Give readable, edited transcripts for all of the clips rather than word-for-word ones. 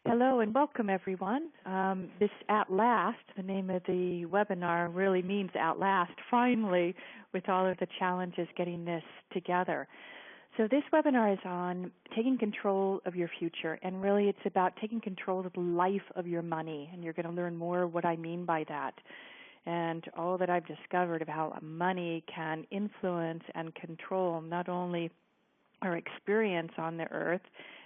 Hello and welcome, everyone. This At Last, the name of the webinar, really means at last, finally, with all of the challenges getting this together. So this webinar is on taking control of your future, and really it's about taking control of the life of your money, and you're going to learn more what I mean by that and all that I've discovered of how money can influence and control not only our experience on the earth,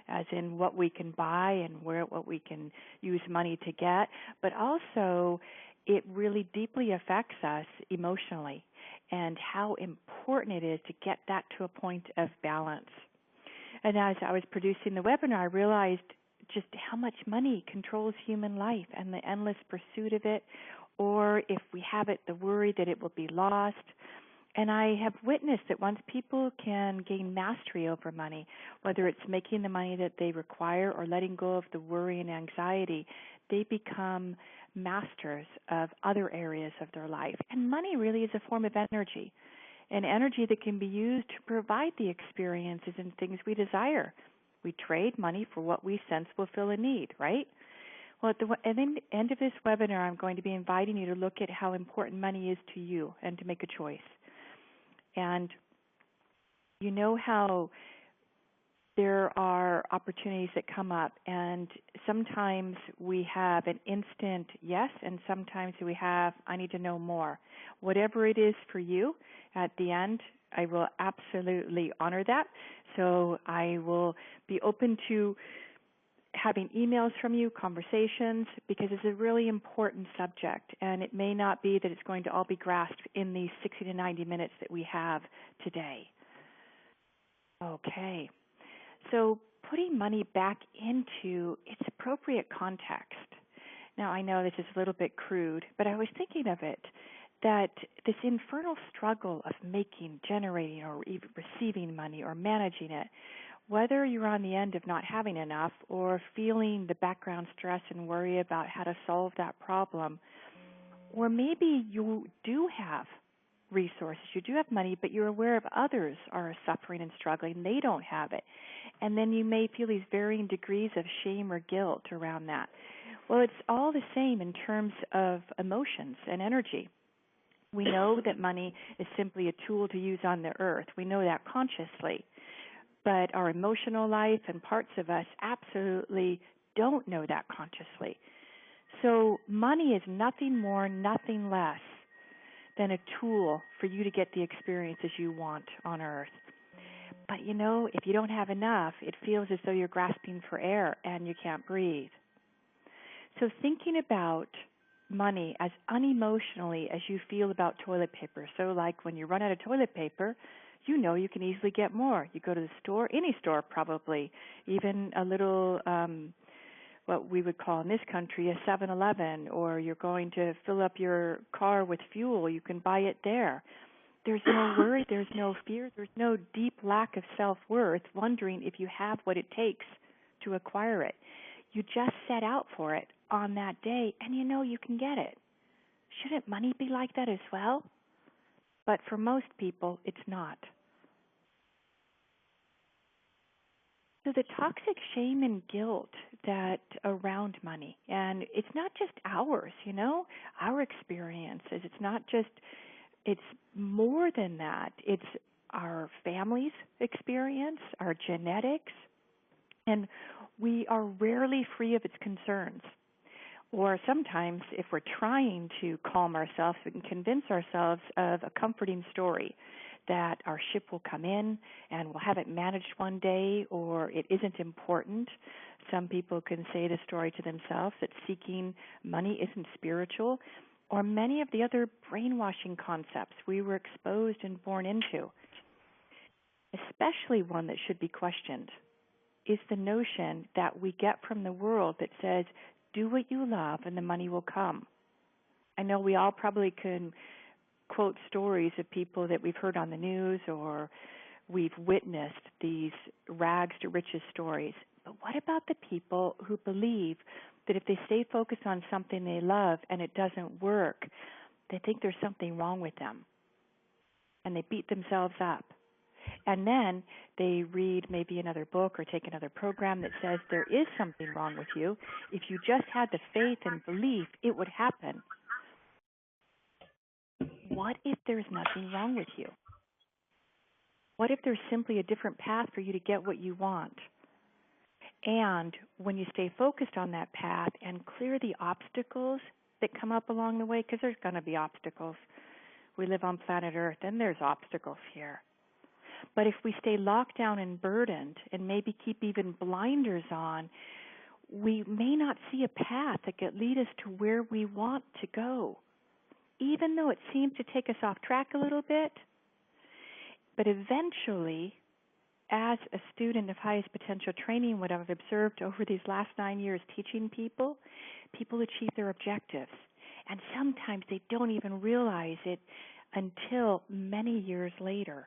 as in what we can buy and what we can use money to get, but also it really deeply affects us emotionally and how important it is to get that to a point of balance. And as I was producing the webinar, I realized just how much money controls human life and the endless pursuit of it, or if we have it, the worry that it will be lost. And I have witnessed that once people can gain mastery over money, whether it's making the money that they require or letting go of the worry and anxiety, they become masters of other areas of their life. And money really is a form of energy, an energy that can be used to provide the experiences and things we desire. We trade money for what we sense will fill a need, right? Well, at the end of this webinar, I'm going to be inviting you to look at how important money is to you and to make a choice. And you know how there are opportunities that come up, and sometimes we have an instant yes, and sometimes we have, I need to know more. Whatever it is for you, at the end, I will absolutely honor that. So I will be open to having emails from you, conversations, because it's a really important subject, and it may not be that it's going to all be grasped in these 60 to 90 minutes that we have today. Okay, so putting money back into its appropriate context. Now, I know this is a little bit crude, but I was thinking of it, that this infernal struggle of making, generating, or even receiving money or managing it, whether you're on the end of not having enough or feeling the background stress and worry about how to solve that problem, or maybe you do have resources, you do have money, but you're aware of others are suffering and struggling, they don't have it, and then you may feel these varying degrees of shame or guilt around that. Well, it's all the same in terms of emotions and energy. We know that money is simply a tool to use on the earth. We know that consciously. But our emotional life and parts of us absolutely don't know that consciously. So money is nothing more, nothing less than a tool for you to get the experiences you want on earth. But you know, if you don't have enough, it feels as though you're grasping for air and you can't breathe. So thinking about money as unemotionally as you feel about toilet paper. So like when you run out of toilet paper, you know you can easily get more. You go to the store, any store probably, even a little, what we would call in this country a 7-Eleven, or you're going to fill up your car with fuel, you can buy it there. There's no worry, there's no fear, there's no deep lack of self-worth, wondering if you have what it takes to acquire it. You just set out for it on that day, and you know you can get it. Shouldn't money be like that as well? But for most people, it's not. So the toxic shame and guilt that around money, and it's not just ours, you know, our experiences. It's not just, it's more than that. It's our family's experience, our genetics, and we are rarely free of its concerns. Or sometimes, if we're trying to calm ourselves, we can convince ourselves of a comforting story that our ship will come in and we'll have it managed one day, or it isn't important. Some people can say the story to themselves that seeking money isn't spiritual, or many of the other brainwashing concepts we were exposed and born into. Especially one that should be questioned is the notion that we get from the world that says, do what you love and the money will come. I know we all probably can quote stories of people that we've heard on the news or we've witnessed these rags to riches stories. But what about the people who believe that if they stay focused on something they love and it doesn't work, they think there's something wrong with them and they beat themselves up? And then they read maybe another book or take another program that says there is something wrong with you. If you just had the faith and belief, it would happen. What if there's nothing wrong with you? What if there's simply a different path for you to get what you want? And when you stay focused on that path and clear the obstacles that come up along the way, because there's going to be obstacles. We live on planet Earth, and there's obstacles here. But if we stay locked down and burdened and maybe keep even blinders on, we may not see a path that could lead us to where we want to go, even though it seems to take us off track a little bit. But eventually, as a student of highest potential training, what I've observed over these last 9 years teaching people, people achieve their objectives. And sometimes they don't even realize it until many years later,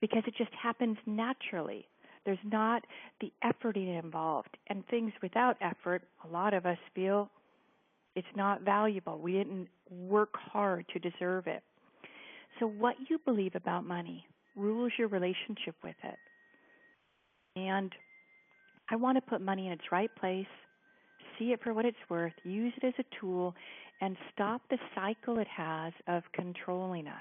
because it just happens naturally. There's not the efforting involved. And things without effort, a lot of us feel it's not valuable. We didn't work hard to deserve it. So what you believe about money rules your relationship with it. And I want to put money in its right place, see it for what it's worth, use it as a tool, and stop the cycle it has of controlling us.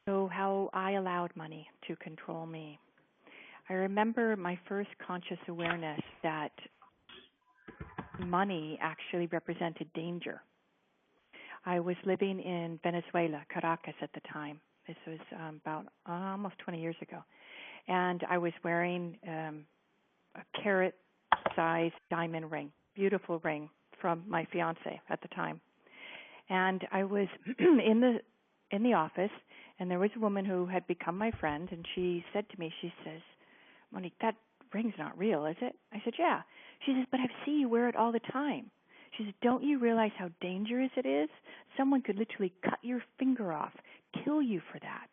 So how I allowed money to control me. I remember my first conscious awareness that money actually represented danger. I was living in Venezuela, Caracas at the time. This was about almost 20 years ago. And I was wearing a carat-sized diamond ring, beautiful ring from my fiance at the time. And I was in the office, and there was a woman who had become my friend, and she said to me, she says, "Monique, that ring's not real, is it?" I said, "Yeah." She says, "But I see you wear it all the time." She says, "Don't you realize how dangerous it is? Someone could literally cut your finger off, kill you for that."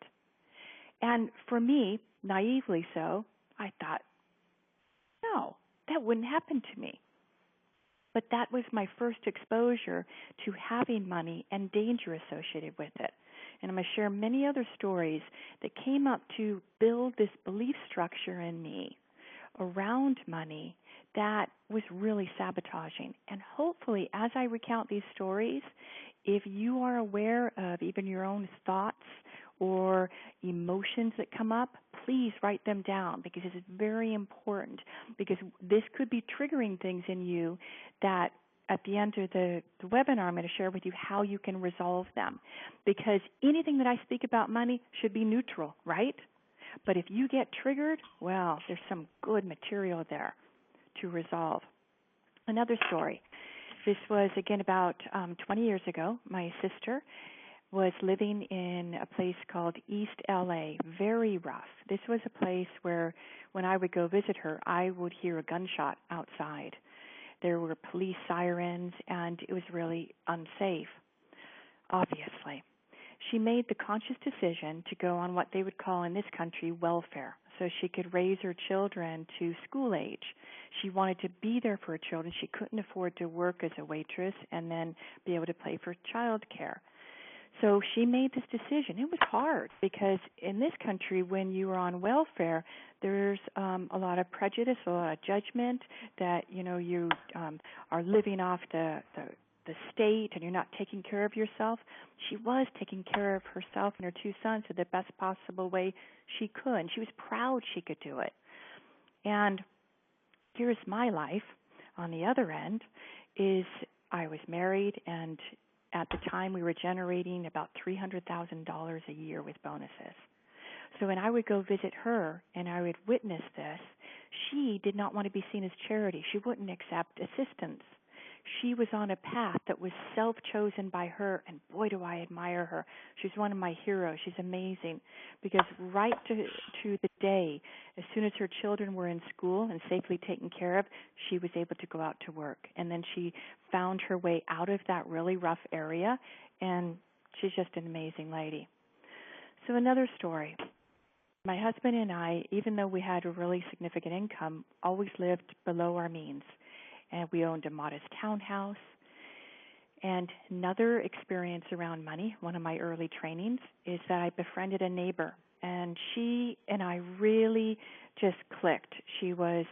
And for me, naively so, I thought, no, that wouldn't happen to me. But that was my first exposure to having money and danger associated with it. And I'm going to share many other stories that came up to build this belief structure in me around money that was really sabotaging. And hopefully, as I recount these stories, if you are aware of even your own thoughts or emotions that come up, please write them down, because this is very important, because this could be triggering things in you that at the end of the webinar, I'm going to share with you how you can resolve them, because anything that I speak about money should be neutral, right? But if you get triggered, well, there's some good material there to resolve. Another story. This was, again, about 20 years ago. My sister was living in a place called East LA, very rough. This was a place where when I would go visit her, I would hear a gunshot outside. There were police sirens, and it was really unsafe, obviously. She made the conscious decision to go on what they would call in this country welfare, so she could raise her children to school age. She wanted to be there for her children. She couldn't afford to work as a waitress and then be able to pay for child care. So she made this decision. It was hard, because in this country, when you are on welfare, there's a lot of prejudice, a lot of judgment that, you are living off the state and you're not taking care of yourself. She was taking care of herself and her two sons in the best possible way she could. And she was proud she could do it. And here's my life on the other end is I was married, and at the time we were generating about $300,000 a year with bonuses. So when I would go visit her and I would witness this, she did not want to be seen as charity. She wouldn't accept assistance. She was on a path that was self-chosen by her, and boy, do I admire her. She's one of my heroes. She's amazing, because right to the day, as soon as her children were in school and safely taken care of, she was able to go out to work. And then she found her way out of that really rough area, and she's just an amazing lady. So another story. My husband and I, even though we had a really significant income, always lived below our means. And we owned a modest townhouse. And another experience around money, one of my early trainings, is that I befriended a neighbor, and she and I really just clicked. She was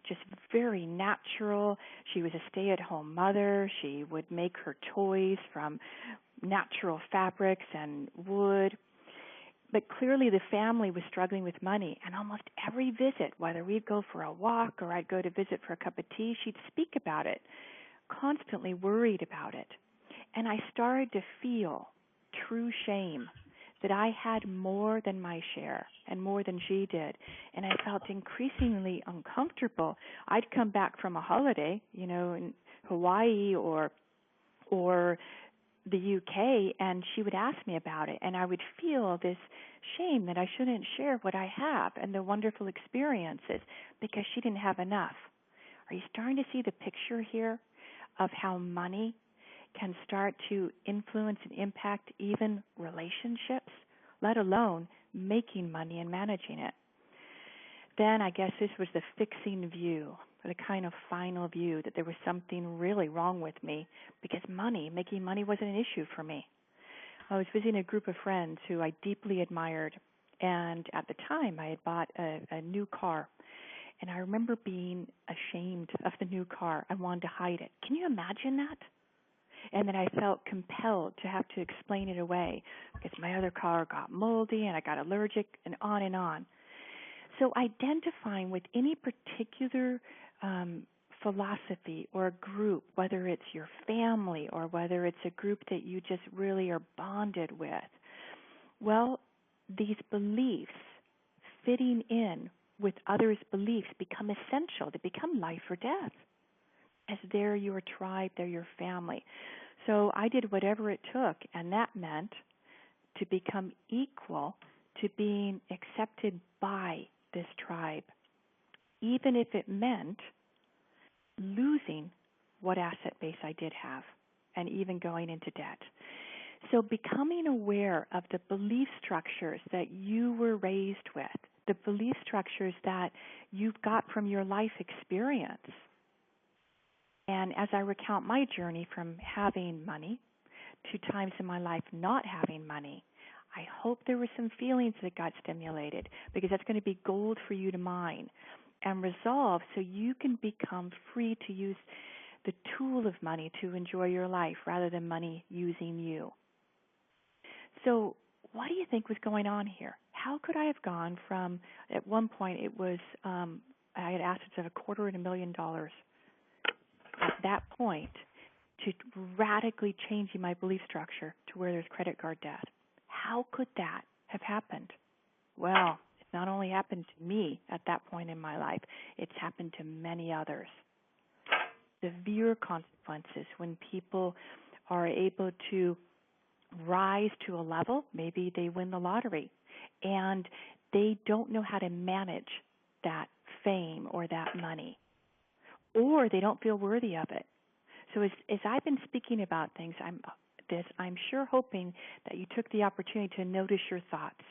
just very natural. She was a stay-at-home mother. She would make her toys from natural fabrics and wood. But clearly the family was struggling with money, and almost every visit, whether we'd go for a walk or I'd go to visit for a cup of tea, she'd speak about it, constantly worried about it. And I started to feel true shame that I had more than my share and more than she did. And I felt increasingly uncomfortable. I'd come back from a holiday, in Hawaii or the UK, and she would ask me about it, and I would feel this shame that I shouldn't share what I have and the wonderful experiences because she didn't have enough. Are you starting to see the picture here of how money can start to influence and impact even relationships, let alone making money and managing it? Then I guess this was the fixing view, the kind of final view that there was something really wrong with me because making money wasn't an issue for me. I was visiting a group of friends who I deeply admired, and at the time I had bought a new car, and I remember being ashamed of the new car. I wanted to hide it. Can you imagine that? And then I felt compelled to have to explain it away because my other car got moldy and I got allergic and on and on. So identifying with any particular philosophy or a group, whether it's your family or whether it's a group that you just really are bonded with, well, these beliefs fitting in with others' beliefs become essential. They become life or death, as they're your tribe, they're your family. So I did whatever it took, and that meant to become equal to being accepted by this tribe, even if it meant losing what asset base I did have and even going into debt. So becoming aware of the belief structures that you were raised with, the belief structures that you've got from your life experience. And as I recount my journey from having money to times in my life not having money, I hope there were some feelings that got stimulated, because that's going to be gold for you to mine and resolve so you can become free to use the tool of money to enjoy your life rather than money using you. So what do you think was going on here? How could I have gone from, at one point it was, I had assets of $250,000 at that point, to radically changing my belief structure to where there's credit card debt? How could that have happened? Well, it not only happened to me at that point in my life, it's happened to many others. Severe consequences when people are able to rise to a level, maybe they win the lottery, and they don't know how to manage that fame or that money, or they don't feel worthy of it. So as I've been speaking about things, I'm sure hoping that you took the opportunity to notice your thoughts.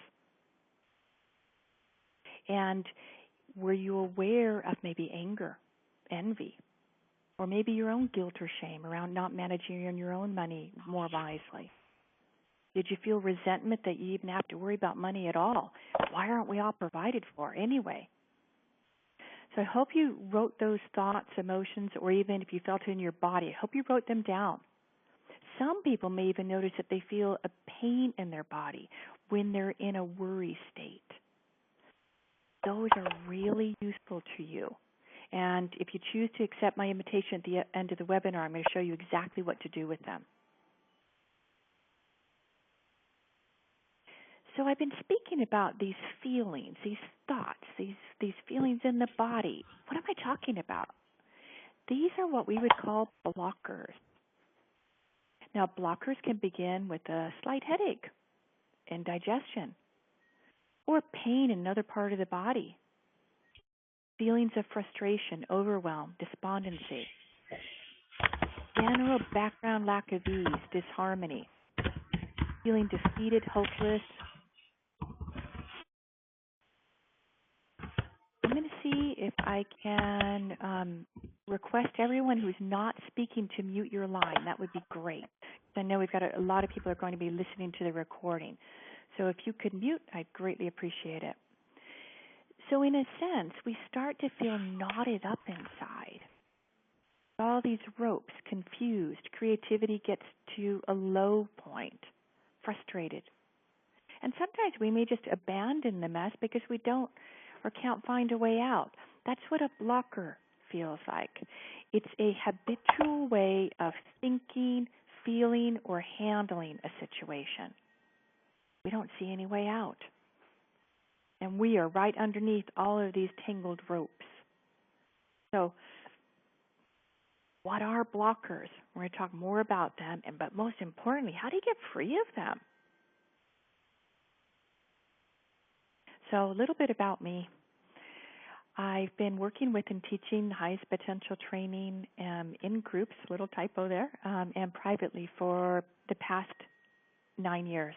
And were you aware of maybe anger, envy, or maybe your own guilt or shame around not managing your own money more wisely? Did you feel resentment that you even have to worry about money at all? Why aren't we all provided for anyway? So I hope you wrote those thoughts, emotions, or even if you felt it in your body, I hope you wrote them down. Some people may even notice that they feel a pain in their body when they're in a worry state. Those are really useful to you. And if you choose to accept my invitation at the end of the webinar, I'm going to show you exactly what to do with them. So I've been speaking about these feelings, these thoughts, these feelings in the body. What am I talking about? These are what we would call blockers. Now, blockers can begin with a slight headache, indigestion, or pain in another part of the body, feelings of frustration, overwhelm, despondency, general background lack of ease, disharmony, feeling defeated, hopeless. I'm going to see if I can request everyone who's not speaking to mute your line, that would be great. I know we've got a lot of people are going to be listening to the recording. So if you could mute, I'd greatly appreciate it. So in a sense, we start to feel knotted up inside. All these ropes, confused, creativity gets to a low point, frustrated. And sometimes we may just abandon the mess because we don't or can't find a way out. That's what a blocker feels like. It's a habitual way of thinking, feeling, or handling a situation. We don't see any way out. And we are right underneath all of these tangled ropes. So, what are blockers? We're going to talk more about them, but most importantly, how do you get free of them? So a little bit about me. I've been working with and teaching highest potential training in groups, little typo there, and privately for the past 9 years.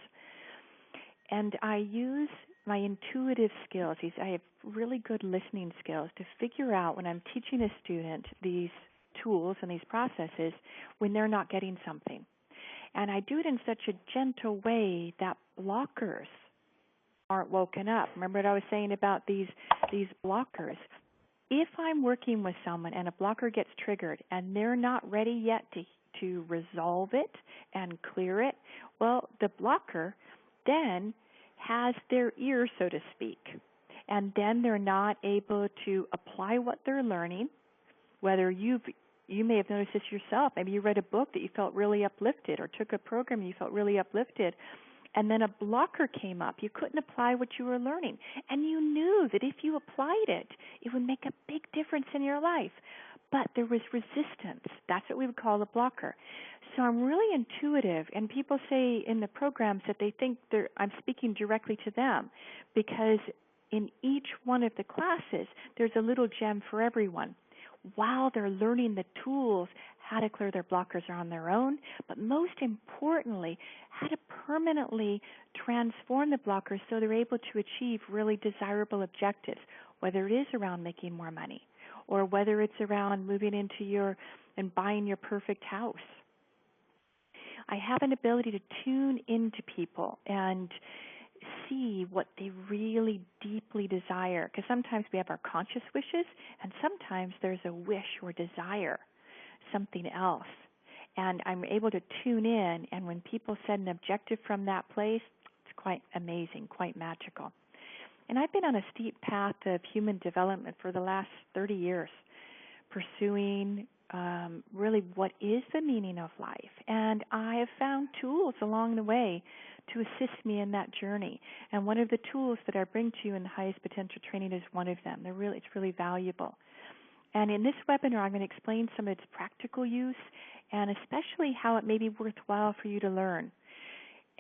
And I use my intuitive skills. I have really good listening skills to figure out when I'm teaching a student these tools and these processes when they're not getting something. And I do it in such a gentle way that blockers aren't woken up. Remember what I was saying about these blockers? If I'm working with someone and a blocker gets triggered and they're not ready yet to resolve it and clear it, well, the blocker then has their ear, so to speak. And then they're not able to apply what they're learning, whether you may have noticed this yourself. Maybe you read a book that you felt really uplifted or took a program and you felt really uplifted, and then a blocker came up. You couldn't apply what you were learning. And you knew that if you applied it, it would make a big difference in your life. But there was resistance. That's what we would call a blocker. So I'm really intuitive, and people say in the programs that they think I'm speaking directly to them because in each one of the classes, there's a little gem for everyone. While they're learning the tools, how to clear their blockers on their own, but most importantly, how to permanently transform the blockers so they're able to achieve really desirable objectives, whether it is around making more money or whether it's around moving into and buying your perfect house. I have an ability to tune into people and see what they really deeply desire, because sometimes we have our conscious wishes and sometimes there's a wish or desire, something else. And I'm able to tune in, and when people set an objective from that place, it's quite amazing, quite magical. And I've been on a steep path of human development for the last 30 years, pursuing really what is the meaning of life. And I have found tools along the way to assist me in that journey. And one of the tools that I bring to you in the highest potential training is one of them. It's really valuable. And in this webinar, I'm going to explain some of its practical use and especially how it may be worthwhile for you to learn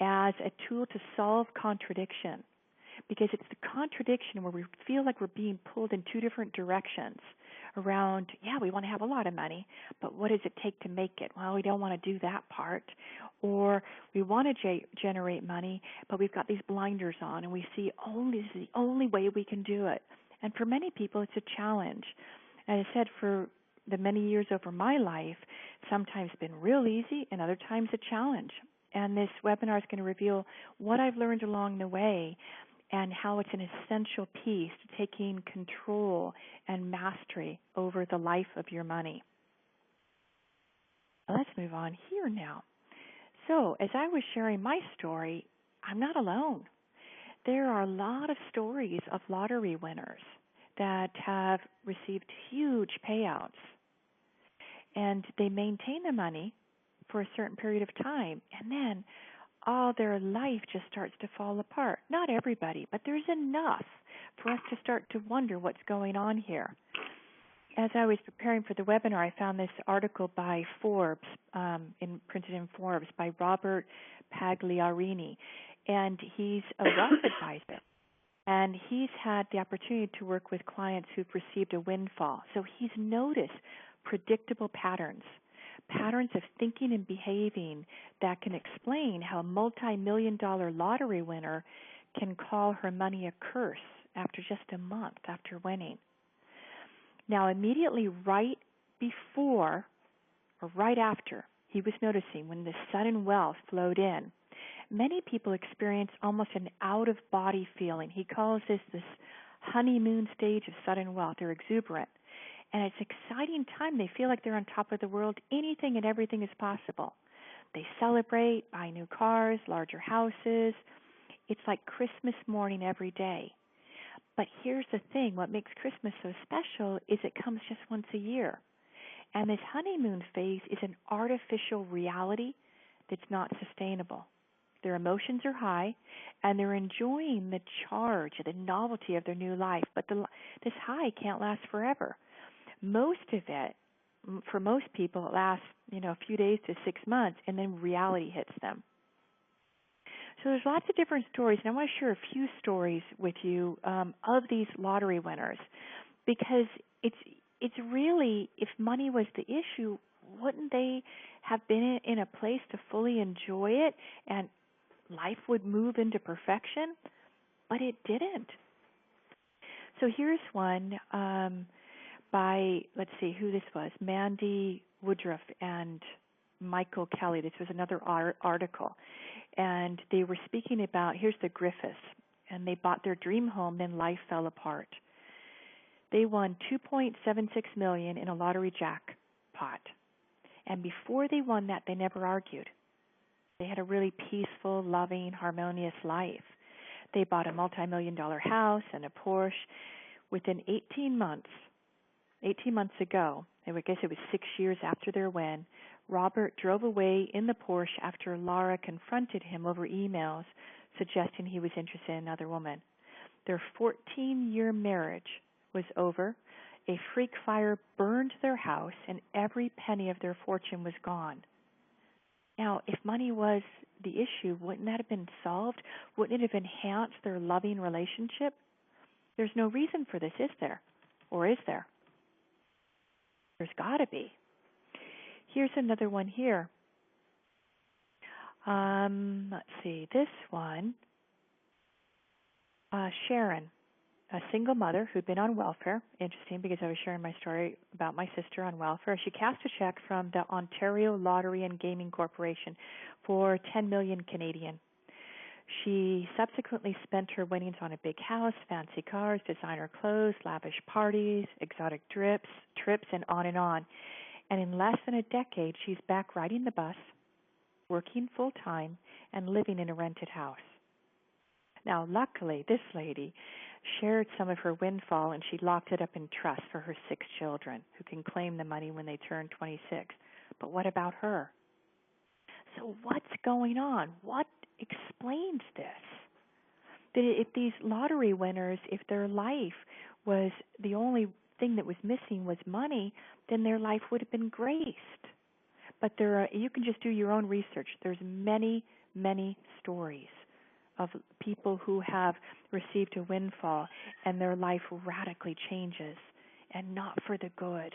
as a tool to solve contradiction. Because it's the contradiction where we feel like we're being pulled in two different directions around, we want to have a lot of money, but what does it take to make it? Well, we don't want to do that part. Or we want to generate money, but we've got these blinders on and we see this is the only way we can do it. And for many people, it's a challenge. As I said, for the many years over my life, sometimes it's been real easy and other times a challenge. And this webinar is going to reveal what I've learned along the way and how it's an essential piece to taking control and mastery over the life of your money. Let's move on here now. So, as I was sharing my story, I'm not alone. There are a lot of stories of lottery winners that have received huge payouts, and they maintain the money for a certain period of time, and then all their life just starts to fall apart. Not everybody, but there's enough for us to start to wonder what's going on here. As I was preparing for the webinar, I found this article by Forbes, printed in Forbes, by Robert Pagliarini, and he's a wealth advisor. And he's had the opportunity to work with clients who've received a windfall. So he's noticed predictable patterns of thinking and behaving that can explain how a multi-million-dollar lottery winner can call her money a curse after just a month after winning. Now, immediately right before or right after, he was noticing when the sudden wealth flowed in, many people experience almost an out-of-body feeling. He calls this honeymoon stage of sudden wealth. They're exuberant. And it's an exciting time. They feel like they're on top of the world. Anything and everything is possible. They celebrate, buy new cars, larger houses. It's like Christmas morning every day. But here's the thing. What makes Christmas so special is it comes just once a year. And this honeymoon phase is an artificial reality that's not sustainable. Their emotions are high, and they're enjoying the charge, the novelty of their new life. But this high can't last forever. Most of it, for most people, it lasts, a few days to 6 months, and then reality hits them. So there's lots of different stories, and I want to share a few stories with you of these lottery winners, because it's really, if money was the issue, wouldn't they have been in a place to fully enjoy it, and life would move into perfection? But it didn't. So here's one by, let's see who this was, Mandy Woodruff and Michael Kelly. This was another article. And they were speaking about, here's the Griffiths, and they bought their dream home, then life fell apart. They won $2.76 million in a lottery jackpot. And before they won that, they never argued. They had a really peaceful, loving, harmonious life. They bought a multi-million-dollar house and a Porsche. Within 18 months ago, I guess it was 6 years after their win, Robert drove away in the Porsche after Laura confronted him over emails suggesting he was interested in another woman. Their 14-year marriage was over. A freak fire burned their house, and every penny of their fortune was gone. Now, if money was the issue, wouldn't that have been solved? Wouldn't it have enhanced their loving relationship? There's no reason for this, is there? Or is there? There's got to be. Here's another one here. Let's see. This one, Sharon, a single mother who'd been on welfare. Interesting, because I was sharing my story about my sister on welfare. She cast a check from the Ontario Lottery and Gaming Corporation for 10 million Canadian. She subsequently spent her winnings on a big house, fancy cars, designer clothes, lavish parties, exotic trips, and on and on. And in less than a decade, she's back riding the bus, working full-time, and living in a rented house. Now, luckily, this lady shared some of her windfall, and she locked it up in trust for her 6 children, who can claim the money when they turn 26. But what about her? So what's going on? What explains this? That if these lottery winners, if their life was the only thing that was missing was money, then their life would have been graced. But you can just do your own research. There's many, many stories of people who have received a windfall and their life radically changes, and not for the good.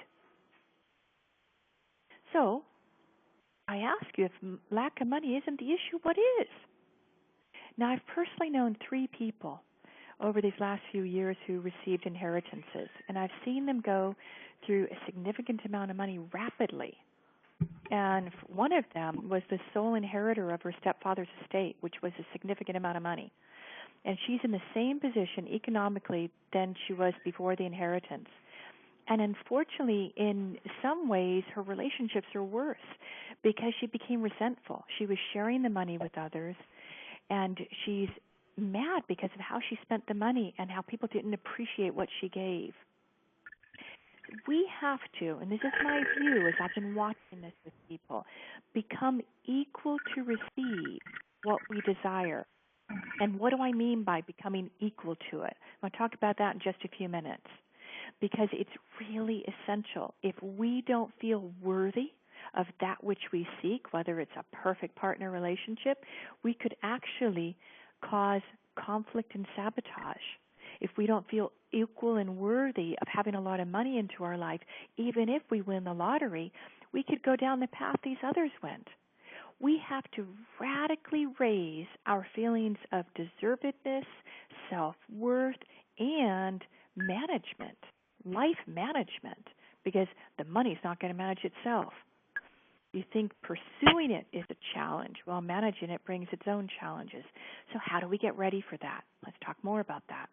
So I ask you, if lack of money isn't the issue, what is? Now, I've personally known 3 people over these last few years who received inheritances, and I've seen them go through a significant amount of money rapidly. And one of them was the sole inheritor of her stepfather's estate, which was a significant amount of money. And she's in the same position economically than she was before the inheritance. And unfortunately, in some ways, her relationships are worse because she became resentful. She was sharing the money with others, and she's mad because of how she spent the money and how people didn't appreciate what she gave. We have to, and this is my view as I've been watching this with people, become equal to receive what we desire. And what do I mean by becoming equal to it? I'll talk about that in just a few minutes, because it's really essential. If we don't feel worthy of that which we seek, whether it's a perfect partner relationship, we could actually cause conflict and sabotage. If we don't feel equal and worthy of having a lot of money into our life, even if we win the lottery, we could go down the path these others went. We have to radically raise our feelings of deservedness, self-worth, and management, life management, because the money's not going to manage itself. You think pursuing it is a challenge. Well, managing it brings its own challenges. So how do we get ready for that? Let's talk more about that.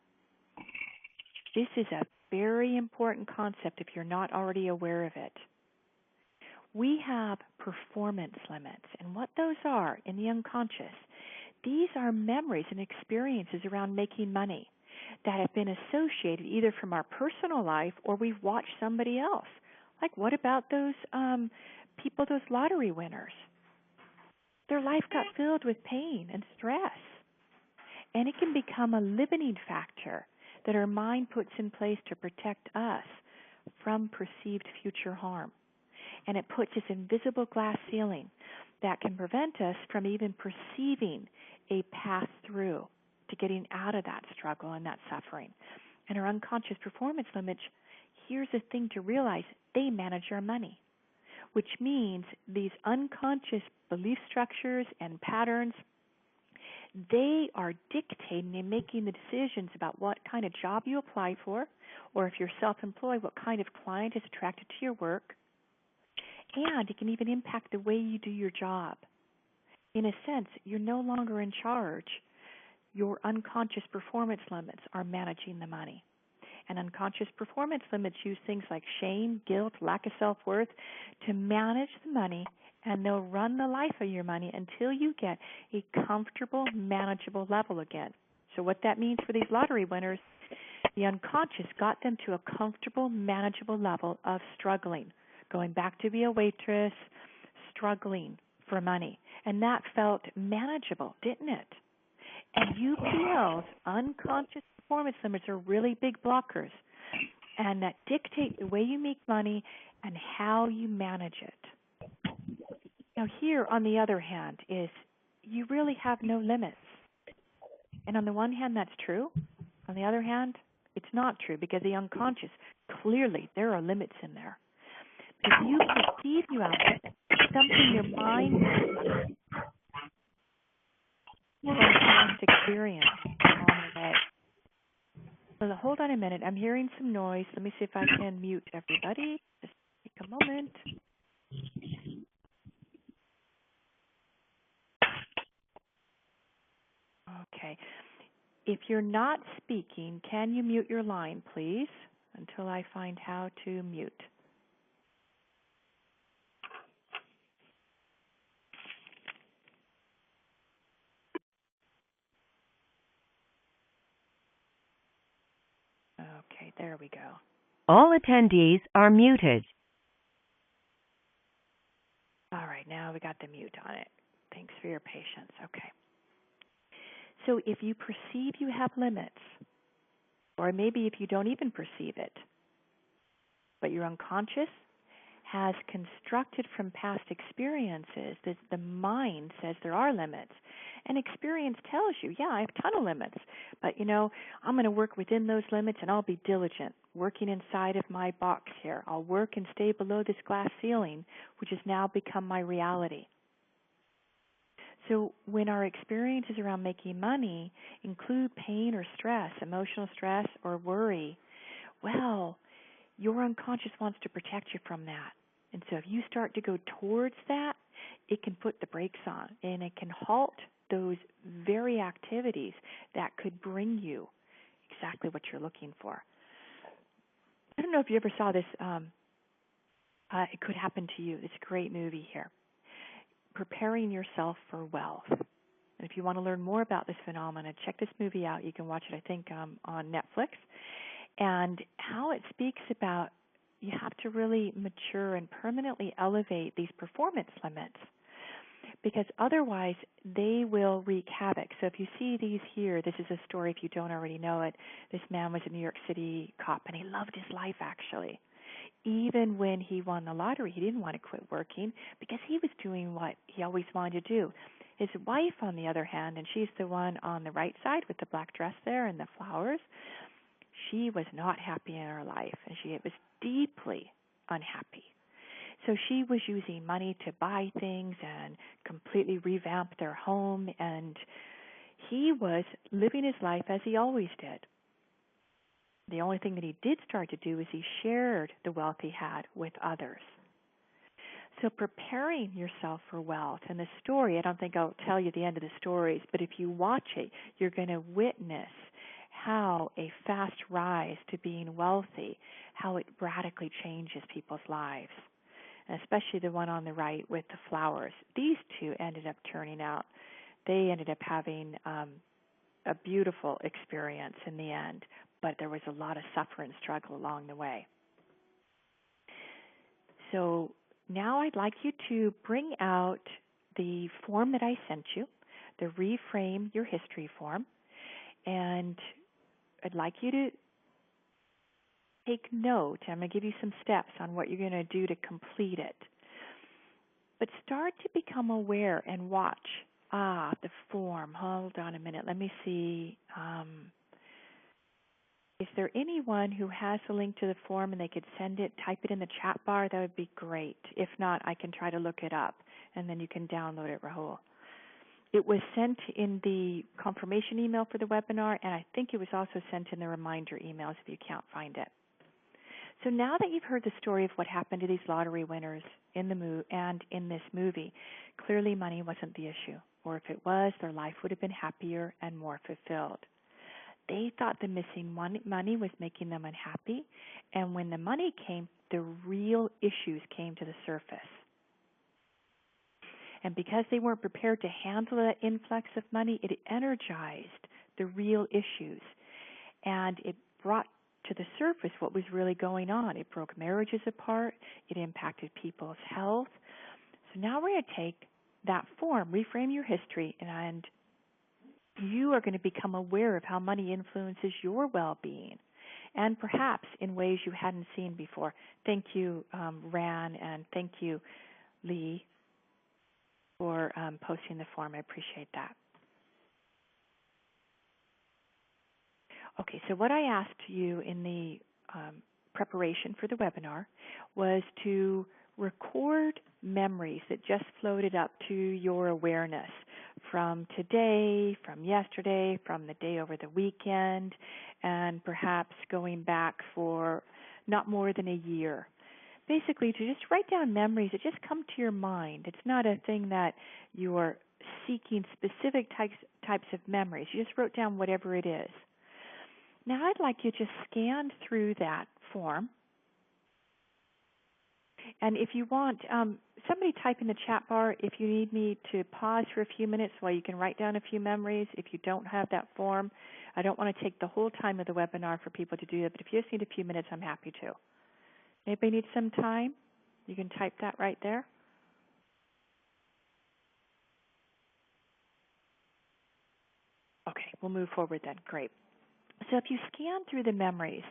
This is a very important concept if you're not already aware of it. We have performance limits, and what those are in the unconscious, these are memories and experiences around making money that have been associated either from our personal life or we've watched somebody else. Like, what about those people, those lottery winners? Their life got filled with pain and stress. And it can become a limiting factor that our mind puts in place to protect us from perceived future harm. And it puts this invisible glass ceiling that can prevent us from even perceiving a path through to getting out of that struggle and that suffering. And our unconscious performance limits, here's the thing to realize, they manage our money, which means these unconscious belief structures and patterns, they are dictating and making the decisions about what kind of job you apply for, or if you're self-employed, what kind of client is attracted to your work. And it can even impact the way you do your job. In a sense, you're no longer in charge. Your unconscious performance limits are managing the money. And unconscious performance limits use things like shame, guilt, lack of self-worth to manage the money, and they'll run the life of your money until you get a comfortable, manageable level again. So what that means for these lottery winners, the unconscious got them to a comfortable, manageable level of struggling, going back to be a waitress, struggling for money. And that felt manageable, didn't it? And UPL's unconscious performance limits are really big blockers, and that dictate the way you make money and how you manage it. Now here, on the other hand, is you really have no limits. And on the one hand, that's true. On the other hand, it's not true, because the unconscious, clearly there are limits in there. If you perceive you have something your mind from past experience along the way. So hold on a minute. I'm hearing some noise. Let me see if I can mute everybody. Just take a moment. Okay. If you're not speaking, can you mute your line, please, until I find how to mute? Okay, there we go. All attendees are muted. All right, now we got the mute on it. Thanks for your patience. Okay. So if you perceive you have limits, or maybe if you don't even perceive it, but your unconscious has constructed from past experiences that the mind says there are limits. And experience tells you, yeah, I have a ton of limits, but, I'm going to work within those limits, and I'll be diligent, working inside of my box here. I'll work and stay below this glass ceiling, which has now become my reality. So when our experiences around making money include pain or stress, emotional stress or worry, well, your unconscious wants to protect you from that. And so if you start to go towards that, it can put the brakes on, and it can halt those very activities that could bring you exactly what you're looking for. I don't know if you ever saw this. It could happen to you. It's a great movie here. Preparing Yourself for Wealth. And if you want to learn more about this phenomenon, check this movie out. You can watch it, I think, on Netflix. And how it speaks about you have to really mature and permanently elevate these performance limits, because otherwise they will wreak havoc. So if you see these here, this is a story, if you don't already know it. This man was a New York City cop, and he loved his life, actually. Even when he won the lottery, he didn't want to quit working because he was doing what he always wanted to do. His wife, on the other hand, and she's the one on the right side with the black dress there and the flowers, she was not happy in her life, and she was deeply unhappy. So she was using money to buy things and completely revamp their home, and he was living his life as he always did. The only thing that he did start to do is he shared the wealth he had with others. So preparing yourself for wealth, and the story, I don't think I'll tell you the end of the stories, but if you watch it, you're going to witness how a fast rise to being wealthy, how it radically changes people's lives, and especially the one on the right with the flowers. These two ended up turning out, they ended up having a beautiful experience in the end, but there was a lot of suffering and struggle along the way. So now I'd like you to bring out the form that I sent you, the Reframe Your History form, and I'd like you to take note. I'm going to give you some steps on what you're going to do to complete it. But start to become aware and watch. The form. Hold on a minute. Let me see. Is there anyone who has a link to the form and they could send it, type it in the chat bar? That would be great. If not, I can try to look it up, and then you can download it, Rahul. It was sent in the confirmation email for the webinar, and I think it was also sent in the reminder emails if you can't find it. So now that you've heard the story of what happened to these lottery winners in the and in this movie, clearly money wasn't the issue, or if it was, their life would have been happier and more fulfilled. They thought the missing money was making them unhappy, and when the money came, the real issues came to the surface. And because they weren't prepared to handle that influx of money, it energized the real issues, and it brought to the surface what was really going on. It broke marriages apart. It impacted people's health. So now we're going to take that form, Reframe Your History, and you are going to become aware of how money influences your well-being, and perhaps in ways you hadn't seen before. Thank you, Ran, and thank you, Lee, for posting the form. I appreciate that. Okay, so what I asked you in the preparation for the webinar was to record memories that just floated up to your awareness from today, from yesterday, from the day over the weekend, and perhaps going back for not more than a year. Basically, to just write down memories that just come to your mind. It's not a thing that you are seeking specific types of memories. You just wrote down whatever it is. Now I'd like you to just scan through that form. And if you want, somebody type in the chat bar if you need me to pause for a few minutes while you can write down a few memories. If you don't have that form, I don't want to take the whole time of the webinar for people to do that, but if you just need a few minutes, I'm happy to. Anybody need some time? You can type that right there. Okay, we'll move forward then. Great. So if you scan through the memories,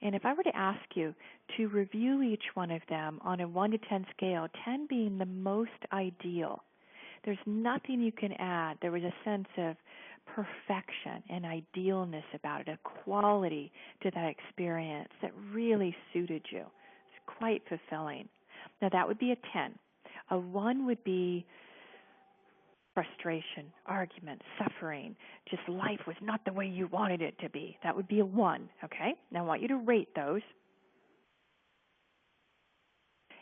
and if I were to ask you to review each one of them on a 1 to 10 scale, 10 being the most ideal, there's nothing you can add. There was a sense of perfection and idealness about it, a quality to that experience that really suited you. It's quite fulfilling. Now that would be a 10. A 1 would be frustration, argument, suffering, just life was not the way you wanted it to be. That would be a 1, okay? Now I want you to rate those.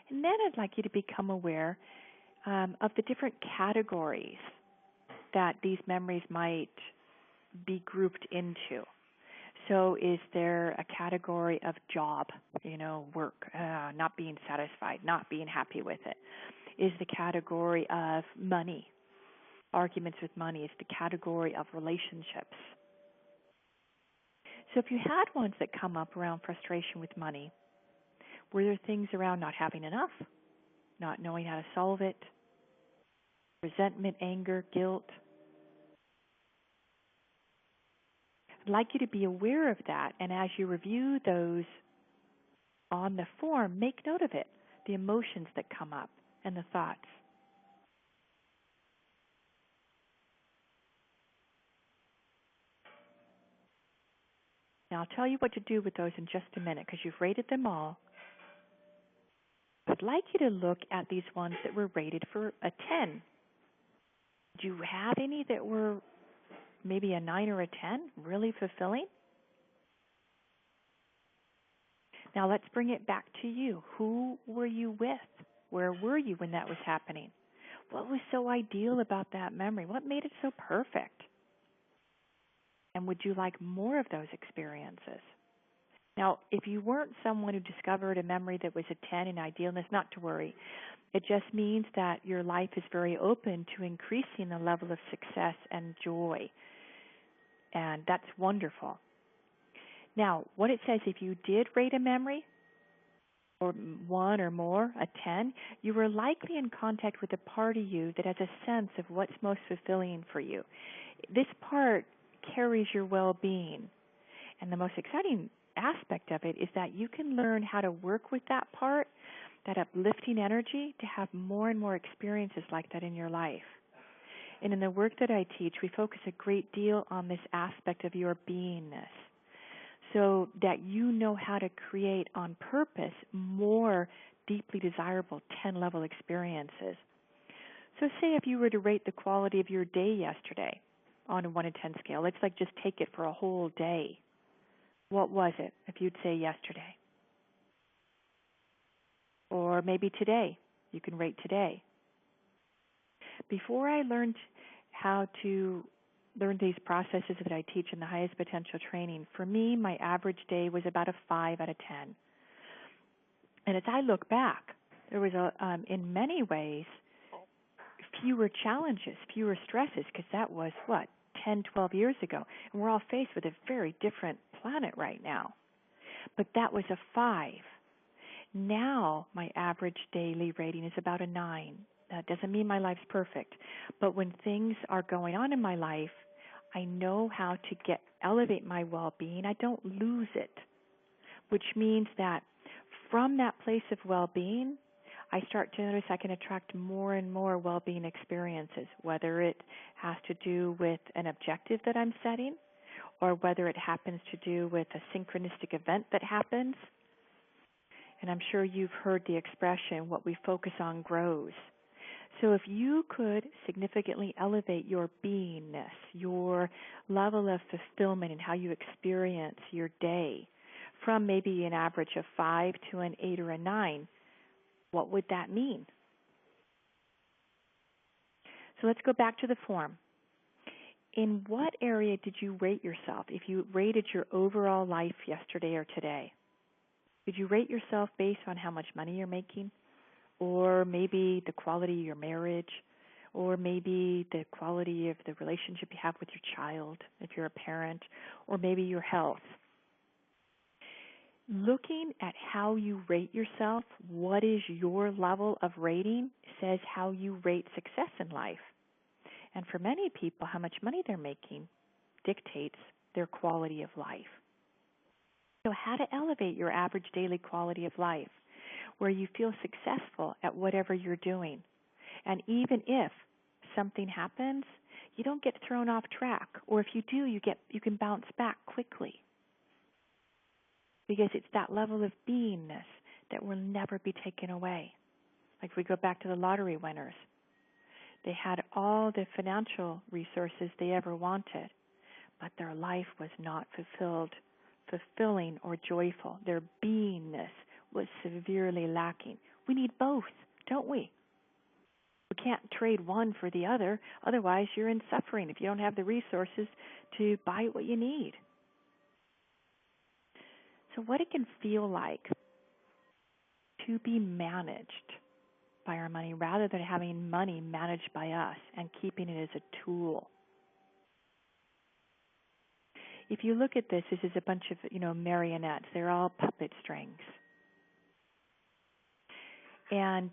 And then I'd like you to become aware of the different categories that these memories might be grouped into. So is there a category of job, work, not being satisfied, not being happy with it? Is the category of money? Arguments with money is the category of relationships. So if you had ones that come up around frustration with money, were there things around not having enough, not knowing how to solve it, resentment, anger, guilt? I'd like you to be aware of that, and as you review those on the form, make note of it, the emotions that come up and the thoughts. Now, I'll tell you what to do with those in just a minute because you've rated them all. I'd like you to look at these ones that were rated for a 10. Do you have any that were maybe a 9 or a 10, really fulfilling? Now, let's bring it back to you. Who were you with? Where were you when that was happening? What was so ideal about that memory? What made it so perfect? And would you like more of those experiences? Now, if you weren't someone who discovered a memory that was a 10 in idealness, not to worry. It just means that your life is very open to increasing the level of success and joy. And that's wonderful. Now, what it says, if you did rate a memory, or 1 or more, a 10, you were likely in contact with a part of you that has a sense of what's most fulfilling for you. This part carries your well-being. And the most exciting aspect of it is that you can learn how to work with that part, that uplifting energy, to have more and more experiences like that in your life. And in the work that I teach, we focus a great deal on this aspect of your beingness, so that you know how to create on purpose more deeply desirable 10-level experiences. So say if you were to rate the quality of your day yesterday on a 1 to 10 scale, let's just take it for a whole day. What was it if you'd say yesterday? Or maybe today. You can rate today. Before I learned how to learn these processes that I teach in the highest potential training, for me, my average day was about a 5 out of 10. And as I look back, there was, in many ways, fewer challenges, fewer stresses, because that was, 10, 12 years ago. And we're all faced with a very different planet right now. But that was a 5. Now, my average daily rating is about a 9. That doesn't mean my life's perfect. But when things are going on in my life, I know how to elevate my well-being. I don't lose it, which means that from that place of well-being, I start to notice I can attract more and more well-being experiences, whether it has to do with an objective that I'm setting or whether it happens to do with a synchronistic event that happens. And I'm sure you've heard the expression, what we focus on grows. So if you could significantly elevate your beingness, your level of fulfillment in how you experience your day, from maybe an average of 5 to an 8 or a 9, what would that mean? So let's go back to the form. In what area did you rate yourself if you rated your overall life yesterday or today? Did you rate yourself based on how much money you're making? Or maybe the quality of your marriage, or maybe the quality of the relationship you have with your child, if you're a parent, or maybe your health. Looking at how you rate yourself, what is your level of rating, says how you rate success in life. And for many people, how much money they're making dictates their quality of life. So how to elevate your average daily quality of life, where you feel successful at whatever you're doing. And even if something happens, you don't get thrown off track. Or if you do, you can bounce back quickly. Because it's that level of beingness that will never be taken away. Like if we go back to the lottery winners. They had all the financial resources they ever wanted, but their life was not fulfilling or joyful. Their beingness was severely lacking. We need both, don't we? We can't trade one for the other. Otherwise, you're in suffering if you don't have the resources to buy what you need. So what it can feel like to be managed by our money rather than having money managed by us and keeping it as a tool. If you look at this is a bunch of, marionettes. They're all puppet strings. And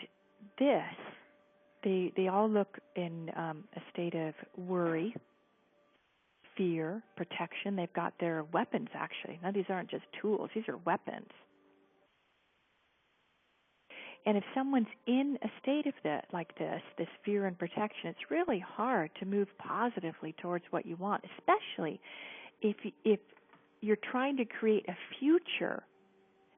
they all look in a state of worry, fear, protection. They've got their weapons, actually. Now, these aren't just tools. These are weapons. And if someone's in a state of like this fear and protection, it's really hard to move positively towards what you want, especially if you're trying to create a future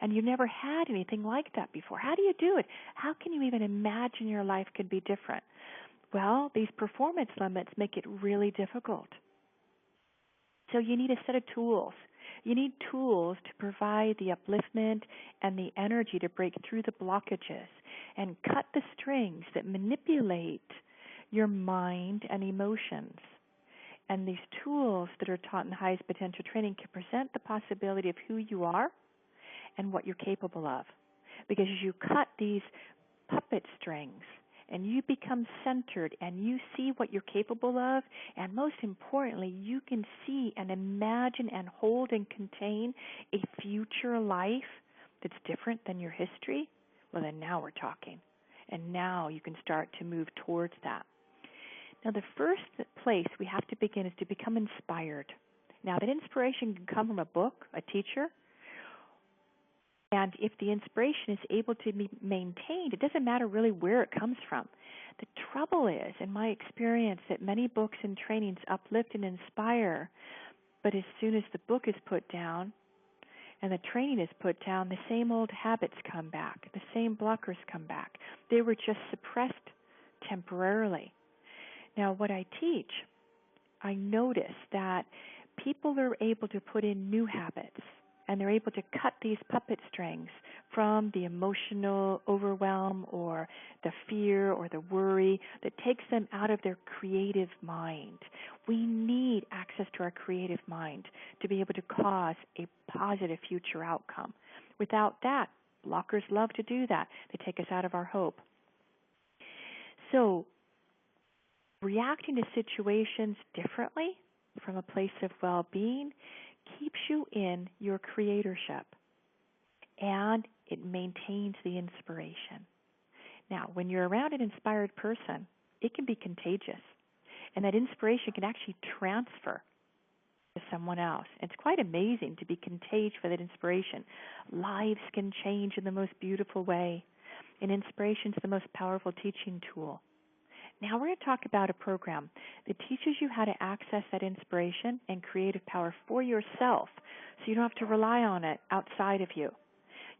and you've never had anything like that before. How do you do it? How can you even imagine your life could be different? Well, these performance limits make it really difficult. So you need a set of tools. You need tools to provide the upliftment and the energy to break through the blockages and cut the strings that manipulate your mind and emotions. And these tools that are taught in highest potential training can present the possibility of who you are and what you're capable of. Because as you cut these puppet strings and you become centered and you see what you're capable of, and most importantly, you can see and imagine and hold and contain a future life that's different than your history, well, then now we're talking. And now you can start to move towards that. Now, the first place we have to begin is to become inspired. Now, that inspiration can come from a book, a teacher, and if the inspiration is able to be maintained, it doesn't matter really where it comes from. The trouble is, in my experience, that many books and trainings uplift and inspire, but as soon as the book is put down and the training is put down, the same old habits come back, the same blockers come back. They were just suppressed temporarily. Now, what I teach, I notice that people are able to put in new habits, and they're able to cut these puppet strings from the emotional overwhelm or the fear or the worry that takes them out of their creative mind. We need access to our creative mind to be able to cause a positive future outcome. Without that, blockers love to do that. They take us out of our hope. So, reacting to situations differently from a place of well-being keeps you in your creatorship, and it maintains the inspiration. Now, when you're around an inspired person, it can be contagious, and that inspiration can actually transfer to someone else. It's quite amazing to be contagious for that inspiration. Lives can change in the most beautiful way, and inspiration is the most powerful teaching tool. Now we're going to talk about a program that teaches you how to access that inspiration and creative power for yourself so you don't have to rely on it outside of you.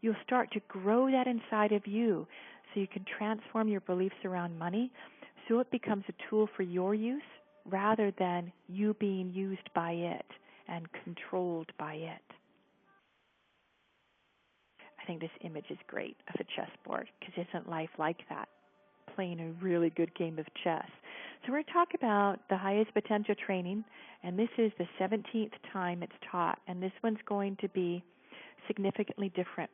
You'll start to grow that inside of you so you can transform your beliefs around money so it becomes a tool for your use rather than you being used by it and controlled by it. I think this image is great of a chessboard because isn't life like that? Playing a really good game of chess. So we're going to talk about the highest potential training, and this is the 17th time it's taught, and this one's going to be significantly different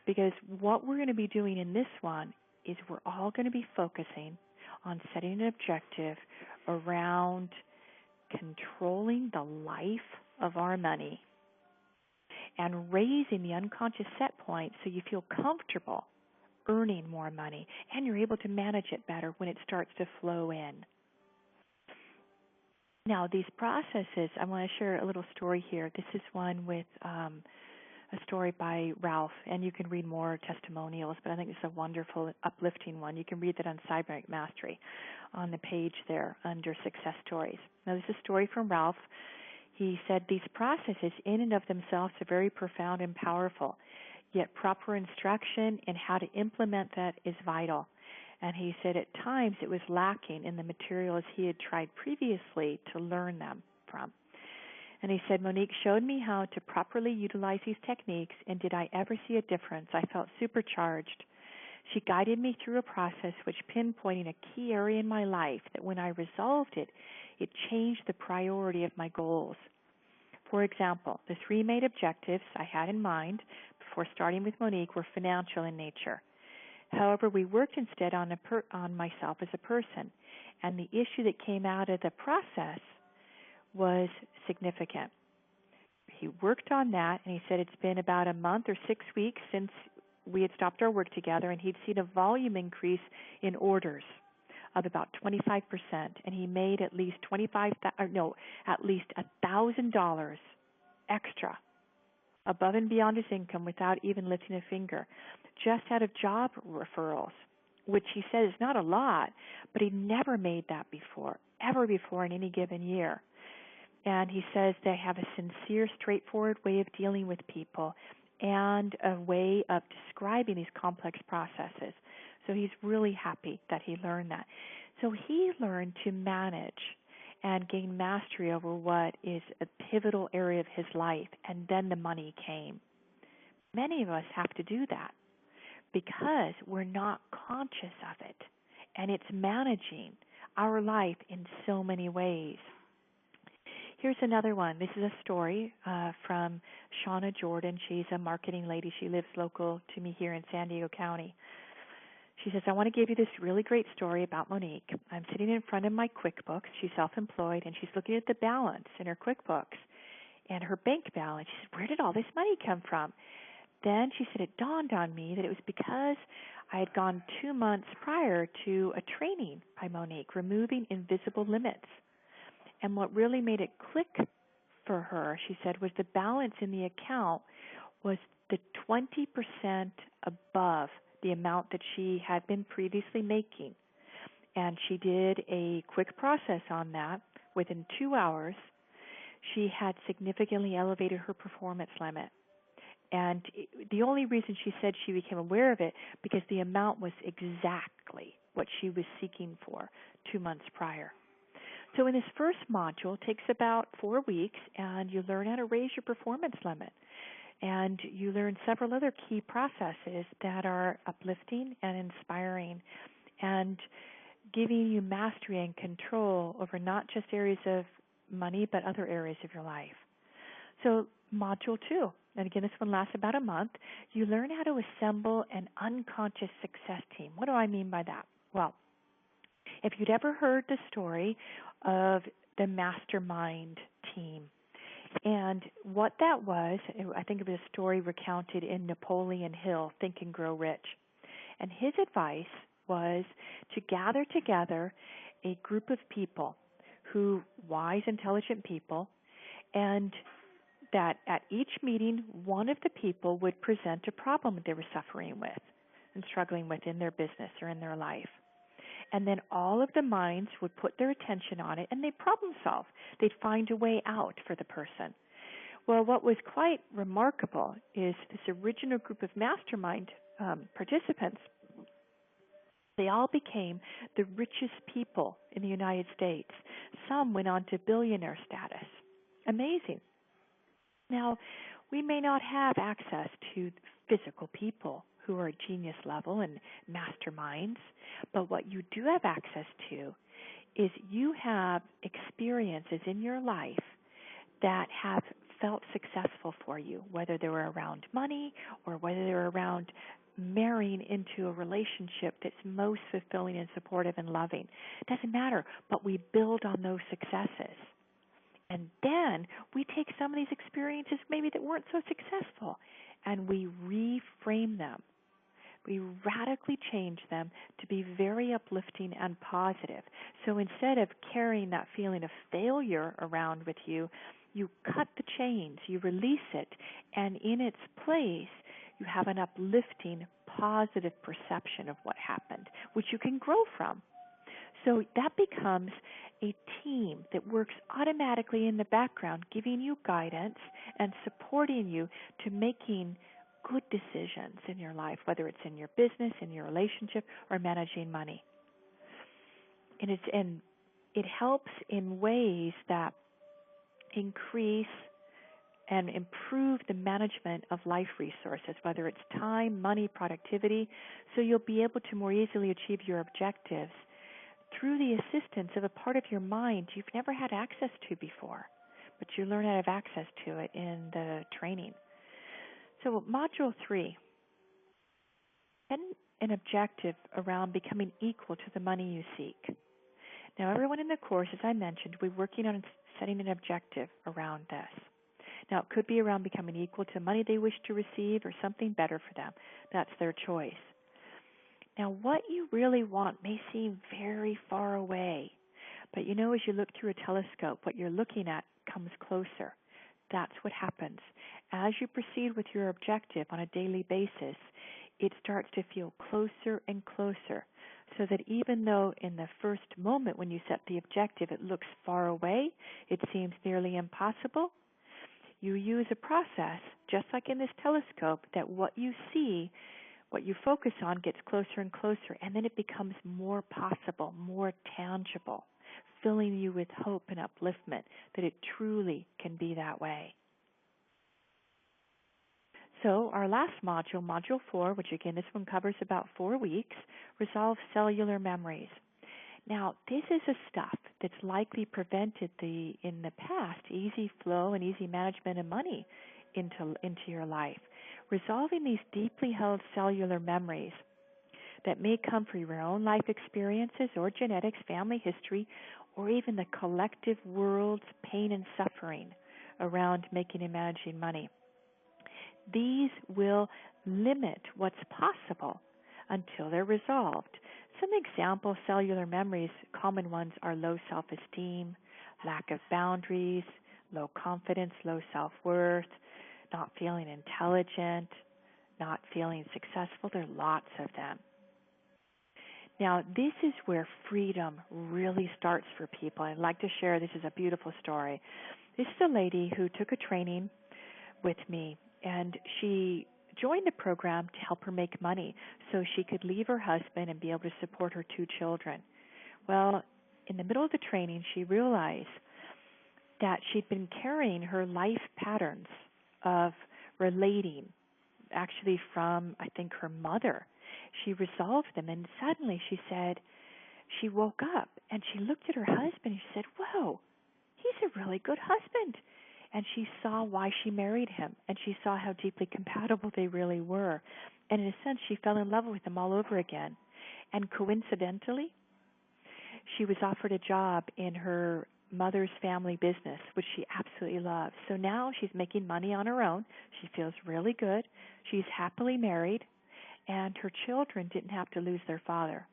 because what we're going to be doing in this one is we're all going to be focusing on setting an objective around controlling the life of our money and raising the unconscious set point so you feel comfortable earning more money, and you're able to manage it better when it starts to flow in. Now, these processes, I want to share a little story here. This is one with a story by Ralph, and you can read more testimonials, but I think it's a wonderful, uplifting one. You can read that on Cybernetic Mastery on the page there under Success Stories. Now, this is a story from Ralph. He said, these processes in and of themselves are very profound and powerful. Yet proper instruction in how to implement that is vital. And he said at times it was lacking in the materials he had tried previously to learn them from. And he said, Monique showed me how to properly utilize these techniques, and did I ever see a difference? I felt supercharged. She guided me through a process which pinpointed a key area in my life that when I resolved it, it changed the priority of my goals. For example, the three main objectives I had in mind before starting with Monique were financial in nature. However, we worked instead on myself as a person, and the issue that came out of the process was significant. He worked on that, and he said it's been about a month or 6 weeks since we had stopped our work together, and he'd seen a volume increase in orders of about 25%, and he made at least $1,000 extra above and beyond his income without even lifting a finger, just out of job referrals, which he said is not a lot, but he never made that ever before in any given year. And he says they have a sincere, straightforward way of dealing with people and a way of describing these complex processes. So he's really happy that he learned that. So he learned to manage and gain mastery over what is a pivotal area of his life, and then the money came. Many of us have to do that. because we're not conscious of it, and it's managing our life in so many ways. Here's another one. This is a story from Shauna Jordan. She's a marketing lady. She lives local to me here in San Diego County. She says, I want to give you this really great story about Monique. I'm sitting in front of my QuickBooks. She's self-employed, and she's looking at the balance in her QuickBooks and her bank balance. She said, where did all this money come from? Then she said, it dawned on me that it was because I had gone 2 months prior to a training by Monique, removing invisible limits. And what really made it click for her, she said, was the balance in the account was the 20% above the amount that she had been previously making. And she did a quick process on that. Within 2 hours, she had significantly elevated her performance limit. And the only reason she said she became aware of it, because the amount was exactly what she was seeking for 2 months prior. So in this first module, it takes about 4 weeks, and you learn how to raise your performance limit. And you learn several other key processes that are uplifting and inspiring and giving you mastery and control over not just areas of money, but other areas of your life. So module 2, and again, this one lasts about a month, you learn how to assemble an unconscious success team. What do I mean by that? Well, if you'd ever heard the story of the mastermind team, and what that was, I think of a story recounted in Napoleon Hill, Think and Grow Rich. And his advice was to gather together a group of people who, wise, intelligent people, and that at each meeting, one of the people would present a problem that they were suffering with and struggling with in their business or in their life. And then all of the minds would put their attention on it, and they'd problem solve. They'd find a way out for the person. Well, what was quite remarkable is this original group of mastermind participants, they all became the richest people in the United States. Some went on to billionaire status. Amazing. Now, we may not have access to physical people who are at genius level and masterminds, but what you do have access to is you have experiences in your life that have felt successful for you, whether they were around money or whether they were around marrying into a relationship that's most fulfilling and supportive and loving. It doesn't matter, but we build on those successes. And then we take some of these experiences maybe that weren't so successful and we reframe them. We radically change them to be very uplifting and positive. So instead of carrying that feeling of failure around with you, you cut the chains, you release it, and in its place, you have an uplifting, positive perception of what happened, which you can grow from. So that becomes a team that works automatically in the background, giving you guidance and supporting you to making good decisions in your life, whether it's in your business, in your relationship, or managing money. And it helps in ways that increase and improve the management of life resources, whether it's time, money, productivity, so you'll be able to more easily achieve your objectives through the assistance of a part of your mind you've never had access to before, but you learn how to have access to it in the training. So Module 3, set an objective around becoming equal to the money you seek. Now, everyone in the course, as I mentioned, we're working on setting an objective around this. Now, it could be around becoming equal to money they wish to receive or something better for them. That's their choice. Now, what you really want may seem very far away, but you know, as you look through a telescope, what you're looking at comes closer. That's what happens. As you proceed with your objective on a daily basis, it starts to feel closer and closer, so that even though in the first moment when you set the objective it looks far away, it seems nearly impossible, you use a process, just like in this telescope, that what you see, what you focus on gets closer and closer, and then it becomes more possible, more tangible, filling you with hope and upliftment that it truly can be that way. So our last module, Module 4, which again this one covers about 4 weeks, resolve cellular memories. Now, this is a stuff that's likely prevented in the past, easy flow and easy management of money into your life. Resolving these deeply held cellular memories that may come from your own life experiences or genetics, family history, or even the collective world's pain and suffering around making and managing money. These will limit what's possible until they're resolved. Some example cellular memories, common ones, are low self-esteem, lack of boundaries, low confidence, low self-worth, not feeling intelligent, not feeling successful. There are lots of them. Now, this is where freedom really starts for people. I'd like to share, this is a beautiful story. This is a lady who took a training with me, and she joined the program to help her make money so she could leave her husband and be able to support her 2 children. Well, in the middle of the training, she realized that she'd been carrying her life patterns of relating, actually from, I think, her mother. She resolved them, and suddenly she said, she woke up and she looked at her husband and she said, whoa, he's a really good husband. And she saw why she married him, and she saw how deeply compatible they really were. And in a sense, she fell in love with him all over again. And coincidentally, she was offered a job in her mother's family business, which she absolutely loves. So now she's making money on her own. She feels really good. She's happily married, and her children didn't have to lose their father.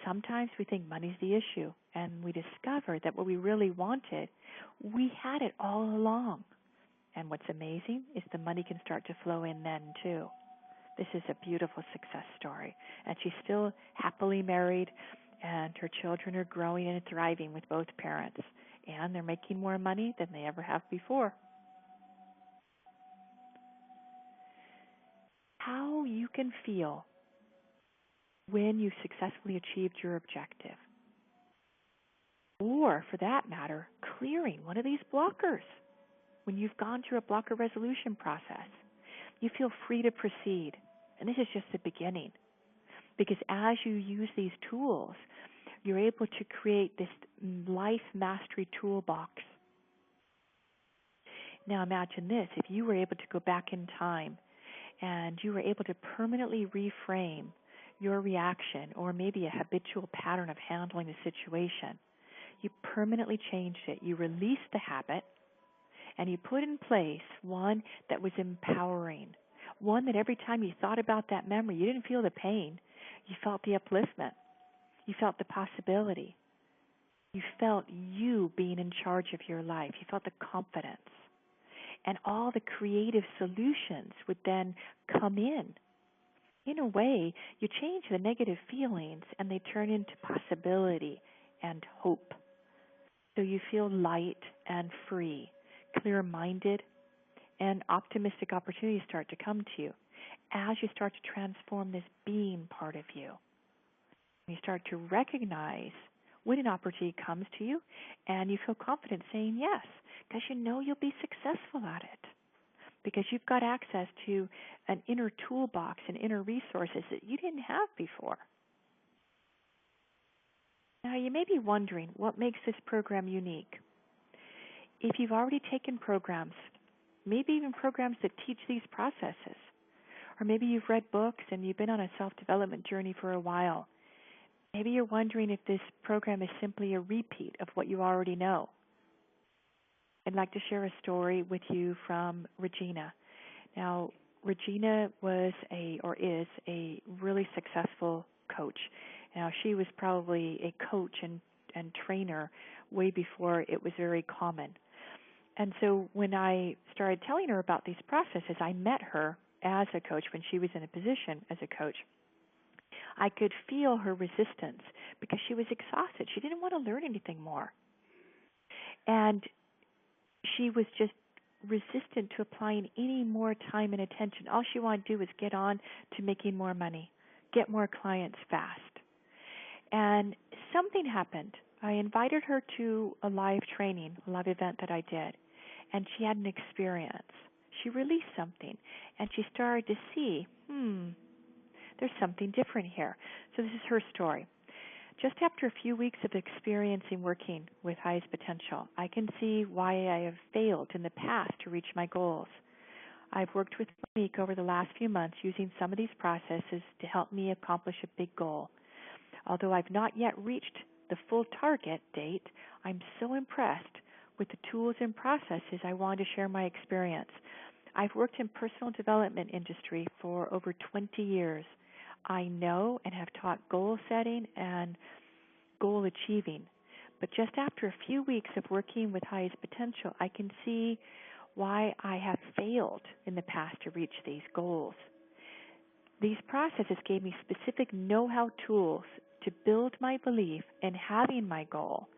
Sometimes we think money's the issue, and we discover that what we really wanted, we had it all along. And what's amazing is the money can start to flow in then, too. This is a beautiful success story. And she's still happily married, and her children are growing and thriving with both parents. And they're making more money than they ever have before. How you can feel when you successfully achieved your objective. Or, for that matter, clearing one of these blockers. When you've gone through a blocker resolution process, you feel free to proceed. And this is just the beginning. Because as you use these tools, you're able to create this life mastery toolbox. Now imagine this, if you were able to go back in time and you were able to permanently reframe your reaction or maybe a habitual pattern of handling the situation. You permanently changed it. You released the habit and you put in place one that was empowering, one that every time you thought about that memory, you didn't feel the pain. You felt the upliftment. You felt the possibility. You felt you being in charge of your life. You felt the confidence. And all the creative solutions would then come in. In a way, you change the negative feelings and they turn into possibility and hope. So you feel light and free, clear-minded, and optimistic opportunities start to come to you as you start to transform this being part of you. You start to recognize when an opportunity comes to you and you feel confident saying yes because you know you'll be successful at it. Because you've got access to an inner toolbox and inner resources that you didn't have before. Now, you may be wondering what makes this program unique. If you've already taken programs, maybe even programs that teach these processes, or maybe you've read books and you've been on a self-development journey for a while, maybe you're wondering if this program is simply a repeat of what you already know. I'd like to share a story with you from Regina. Now, Regina is a really successful coach. Now, she was probably a coach and trainer way before it was very common. And so when I started telling her about these processes, I met her as a coach when she was in a position as a coach. I could feel her resistance because she was exhausted. She didn't want to learn anything more. And she was just resistant to applying any more time and attention. All she wanted to do was get on to making more money, get more clients fast. And something happened. I invited her to a live training, a live event that I did, and she had an experience. She released something, and she started to see, there's something different here. So this is her story. Just after a few weeks of experiencing working with highest potential, I can see why I have failed in the past to reach my goals. I've worked with Monique over the last few months using some of these processes to help me accomplish a big goal. Although I've not yet reached the full target date, I'm so impressed with the tools and processes I want to share my experience. I've worked in personal development industry for over 20 years. I know and have taught goal setting and goal achieving. But just after a few weeks of working with highest potential, I can see why I have failed in the past to reach these goals. These processes gave me specific know-how tools to build my belief in having my goal.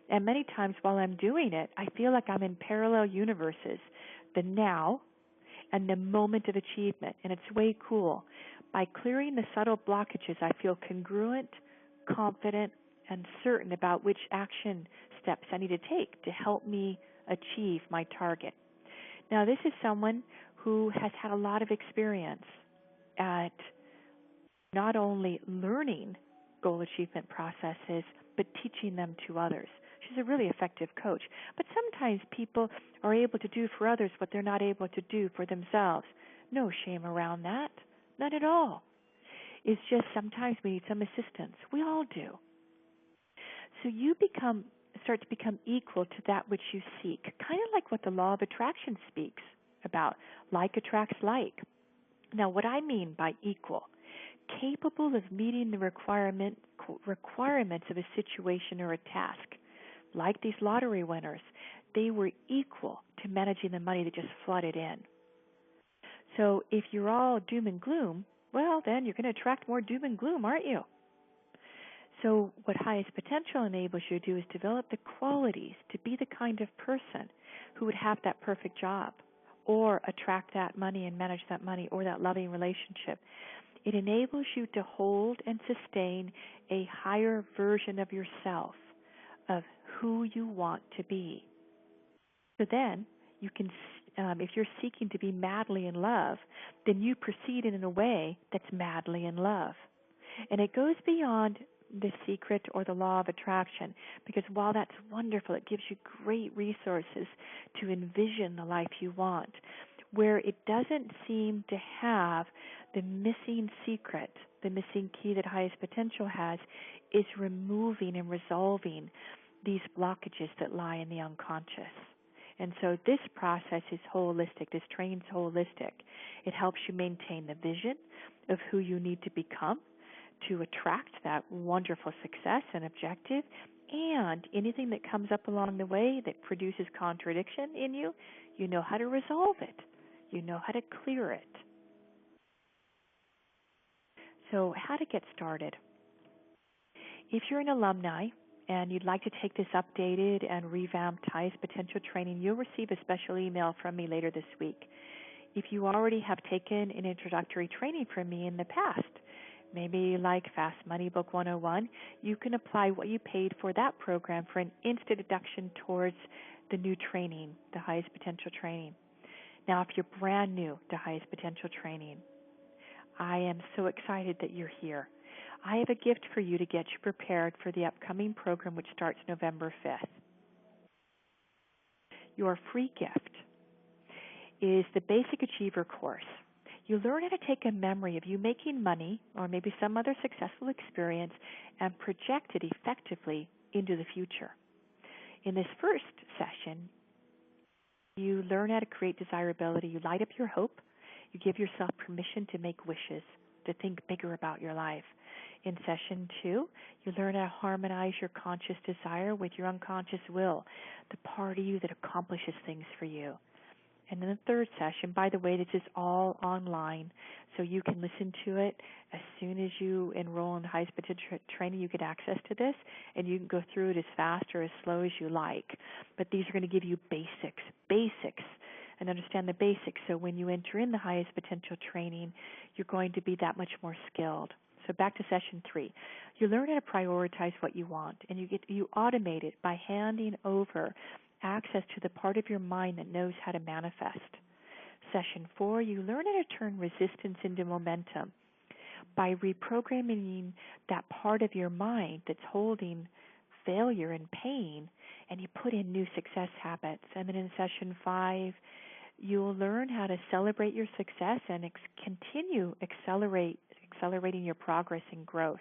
And many times while I'm doing it, I feel like I'm in parallel universes, the now and the moment of achievement, and it's way cool. By clearing the subtle blockages, I feel congruent, confident, and certain about which action steps I need to take to help me achieve my target. Now, this is someone who has had a lot of experience at not only learning goal achievement processes, but teaching them to others. She's a really effective coach. But sometimes people are able to do for others what they're not able to do for themselves. No shame around that. None at all. It's just sometimes we need some assistance. We all do. So you start to become equal to that which you seek, kind of like what the law of attraction speaks about. Like attracts like. Now, what I mean by equal, capable of meeting the requirements of a situation or a task. Like these lottery winners, they were equal to managing the money that just flooded in. So if you're all doom and gloom, well, then you're going to attract more doom and gloom, aren't you? So what highest potential enables you to do is develop the qualities to be the kind of person who would have that perfect job or attract that money and manage that money or that loving relationship. It enables you to hold and sustain a higher version of yourself, of who you want to be. So then you can, if you're seeking to be madly in love, then you proceed in a way that's madly in love. And it goes beyond the secret or the law of attraction, because while that's wonderful, it gives you great resources to envision the life you want. Where it doesn't seem to have the missing secret, the missing key that highest potential has, is removing and resolving these blockages that lie in the unconscious. And so this process is holistic. This training's holistic. It helps you maintain the vision of who you need to become to attract that wonderful success and objective, and anything that comes up along the way that produces contradiction in you, you know how to resolve it. You know how to clear it. So how to get started. If you're an alumni and you'd like to take this updated and revamped highest potential training, you'll receive a special email from me later this week. If you already have taken an introductory training from me in the past, maybe like Fast Money Book 101, you can apply what you paid for that program for an instant deduction towards the new training, the highest potential training. Now, if you're brand new to highest potential training, I am so excited that you're here. I have a gift for you to get you prepared for the upcoming program, which starts November 5th. Your free gift is the Basic Achiever course. You learn how to take a memory of you making money or maybe some other successful experience and project it effectively into the future. In this first session, you learn how to create desirability. You light up your hope. You give yourself permission to make wishes, to think bigger about your life. In session 2, you learn how to harmonize your conscious desire with your unconscious will, the part of you that accomplishes things for you. And in the third session, by the way, this is all online, so you can listen to it as soon as you enroll in highest potential training. You get access to this, and you can go through it as fast or as slow as you like. But these are going to give you basics, and understand the basics. So when you enter in the highest potential training, you're going to be that much more skilled. So back to session 3. You learn how to prioritize what you want, and you automate it by handing over access to the part of your mind that knows how to manifest. session 4, you learn how to turn resistance into momentum by reprogramming that part of your mind that's holding failure and pain, and you put in new success habits. And then in session 5, you'll learn how to celebrate your success and continue accelerating your progress and growth.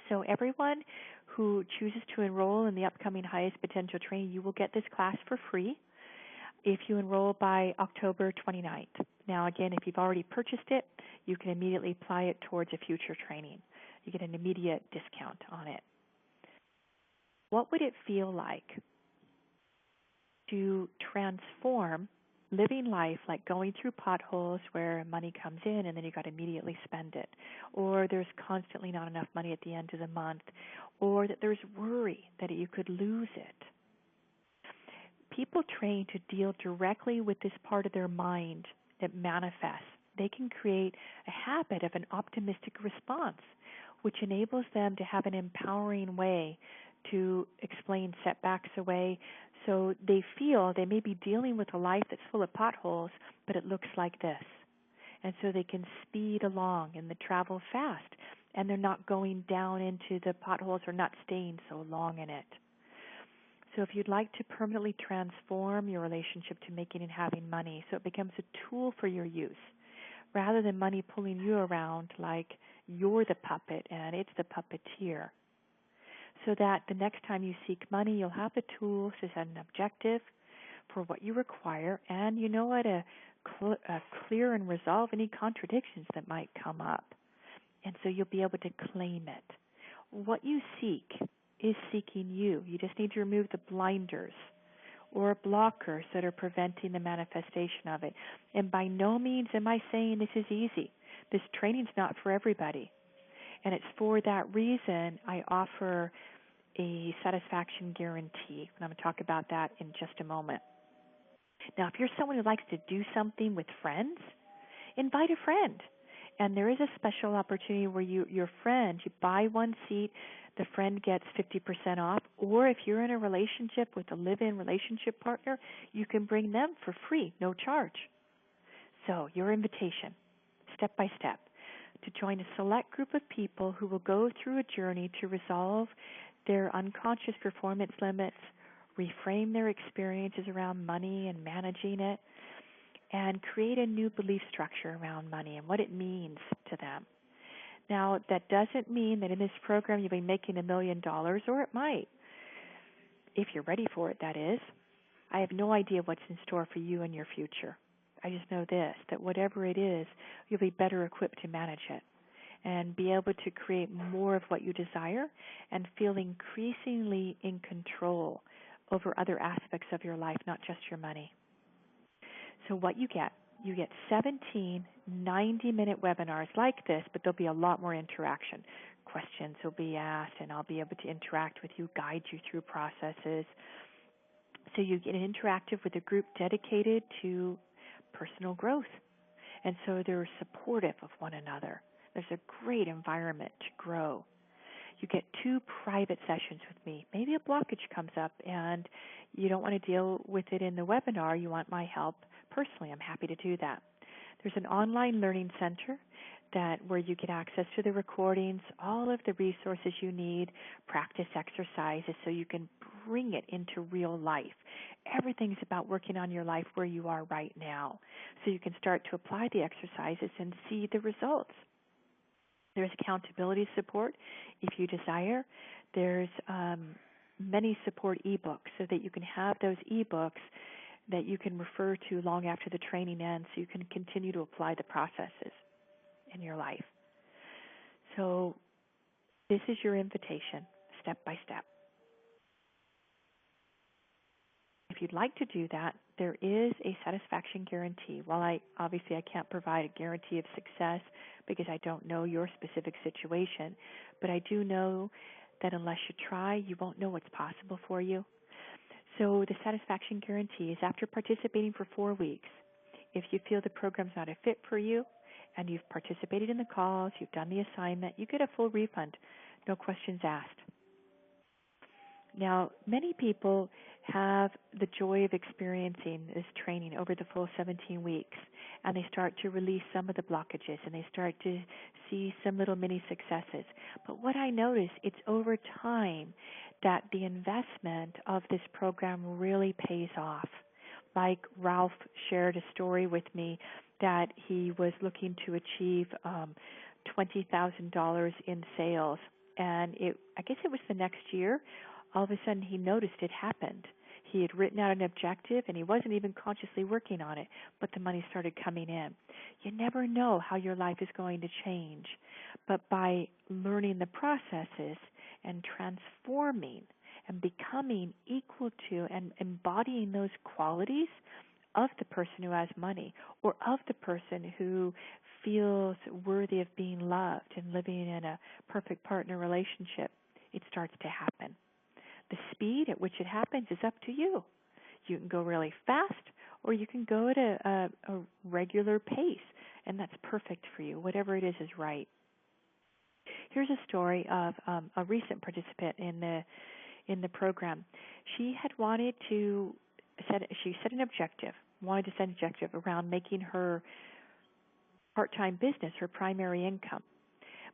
So everyone who chooses to enroll in the upcoming Highest Potential Training, you will get this class for free if you enroll by October 29th. Now, again, if you've already purchased it, you can immediately apply it towards a future training. You get an immediate discount on it. What would it feel like to transform living life like going through potholes where money comes in and then you got to immediately spend it, or there's constantly not enough money at the end of the month, or that there's worry that you could lose it? People trained to deal directly with this part of their mind that manifests, they can create a habit of an optimistic response, which enables them to have an empowering way to explain setbacks away. So they feel they may be dealing with a life that's full of potholes, but it looks like this. And so they can speed along and they travel fast, and they're not going down into the potholes or not staying so long in it. So if you'd like to permanently transform your relationship to making and having money so it becomes a tool for your use, rather than money pulling you around like you're the puppet and it's the puppeteer, so that the next time you seek money, you'll have the tools to set an objective for what you require, and you know how to clear and resolve any contradictions that might come up. And so you'll be able to claim it. What you seek is seeking you. You just need to remove the blinders or blockers that are preventing the manifestation of it. And by no means am I saying this is easy. This training's not for everybody. And it's for that reason I offer a satisfaction guarantee. And I'm going to talk about that in just a moment. Now, if you're someone who likes to do something with friends, invite a friend. And there is a special opportunity where your friend, you buy one seat, the friend gets 50% off. Or if you're in a relationship with a live-in relationship partner, you can bring them for free, no charge. So your invitation, step by step, to join a select group of people who will go through a journey to resolve their unconscious performance limits, reframe their experiences around money and managing it, and create a new belief structure around money and what it means to them. Now, that doesn't mean that in this program you'll be making $1 million, or it might. If you're ready for it, that is. I have no idea what's in store for you in your future. I just know this, that whatever it is, you'll be better equipped to manage it and be able to create more of what you desire and feel increasingly in control over other aspects of your life, not just your money. So what you get 17 90-minute webinars like this, but there'll be a lot more interaction. Questions will be asked, and I'll be able to interact with you, guide you through processes. So you get interactive with a group dedicated to personal growth. And so they're supportive of one another. There's a great environment to grow. You get 2 private sessions with me. Maybe a blockage comes up and you don't want to deal with it in the webinar. You want my help personally. I'm happy to do that. There's an online learning center where you get access to the recordings, all of the resources you need, practice exercises so you can bring it into real life. Everything's about working on your life where you are right now, so you can start to apply the exercises and see the results. There's accountability support if you desire. There's many support ebooks so that you can have those ebooks that you can refer to long after the training ends so you can continue to apply the processes in your life. So this is your invitation, step by step. If you'd like to do that, there is a satisfaction guarantee. While I can't provide a guarantee of success because I don't know your specific situation, but I do know that unless you try, you won't know what's possible for you. So the satisfaction guarantee is after participating for 4 weeks, if you feel the program's not a fit for you and you've participated in the calls, you've done the assignment, you get a full refund, no questions asked. Now, many people have the joy of experiencing this training over the full 17 weeks, and they start to release some of the blockages, and they start to see some little mini successes. But what I notice, it's over time that the investment of this program really pays off. Like Ralph shared a story with me that he was looking to achieve $20,000 in sales, and I guess it was the next year, all of a sudden he noticed it happened. He had written out an objective, and he wasn't even consciously working on it, but the money started coming in. You never know how your life is going to change, but by learning the processes and transforming and becoming equal to and embodying those qualities of the person who has money, or of the person who feels worthy of being loved and living in a perfect partner relationship, it starts to happen. The speed at which it happens is up to you. You can go really fast, or you can go at a regular pace, and that's perfect for you. Whatever it is right. Here's a story of a recent participant in the program. She had wanted to set an objective, wanted to set an objective around making her part-time business her primary income.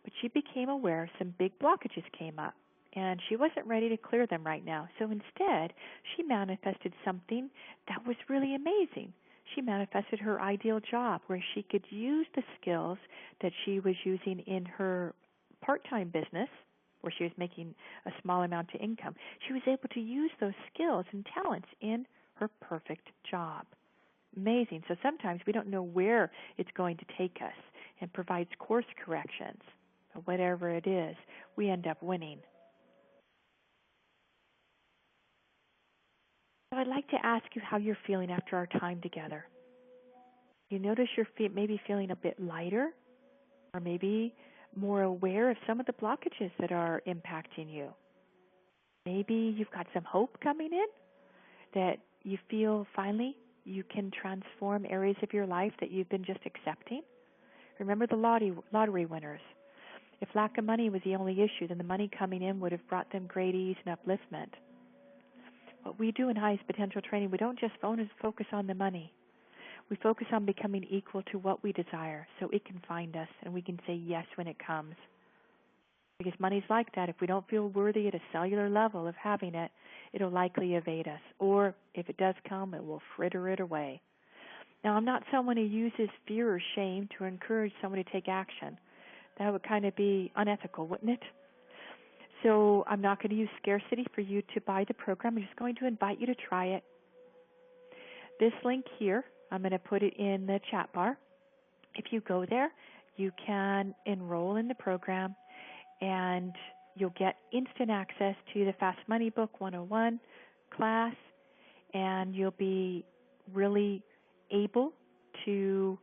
But she became aware some big blockages came up, and she wasn't ready to clear them right now. So instead, she manifested something that was really amazing. She manifested her ideal job where she could use the skills that she was using in her part-time business, where she was making a small amount of income. She was able to use those skills and talents in her perfect job. Amazing. So sometimes we don't know where it's going to take us, and provides course corrections. But whatever it is, we end up winning. So I'd like to ask you how you're feeling after our time together. You notice you're maybe feeling a bit lighter, or maybe more aware of some of the blockages that are impacting you. Maybe you've got some hope coming in, that you feel finally you can transform areas of your life that you've been just accepting. Remember the lottery winners. If lack of money was the only issue, then the money coming in would have brought them great ease and upliftment. What we do in highest potential training, we don't just focus on the money. We focus on becoming equal to what we desire, so it can find us and we can say yes when it comes. Because money's like that. If we don't feel worthy at a cellular level of having it, it'll likely evade us. Or if it does come, it will fritter it away. Now, I'm not someone who uses fear or shame to encourage someone to take action. That would kind of be unethical, wouldn't it? So I'm not going to use scarcity for you to buy the program. I'm just going to invite you to try it. This link here, I'm going to put it in the chat bar. If you go there, you can enroll in the program, and you'll get instant access to the Fast Money Book 101 class, and you'll be really able to,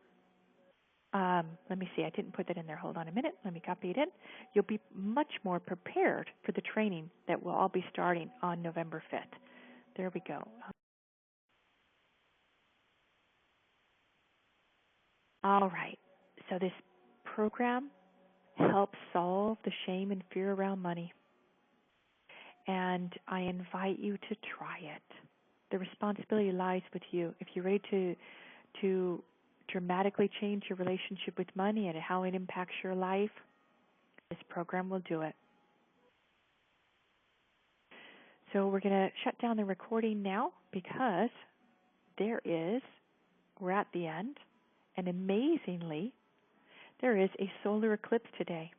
let me see, I didn't put that in there. Hold on a minute. Let me copy it in. You'll be much more prepared for the training that will all be starting on November 5th. There we go. All right. So this program helps solve the shame and fear around money. And I invite you to try it. The responsibility lies with you. If you're ready to dramatically change your relationship with money and how it impacts your life, this program will do it. So we're going to shut down the recording now, because we're at the end, and amazingly, there is a solar eclipse today.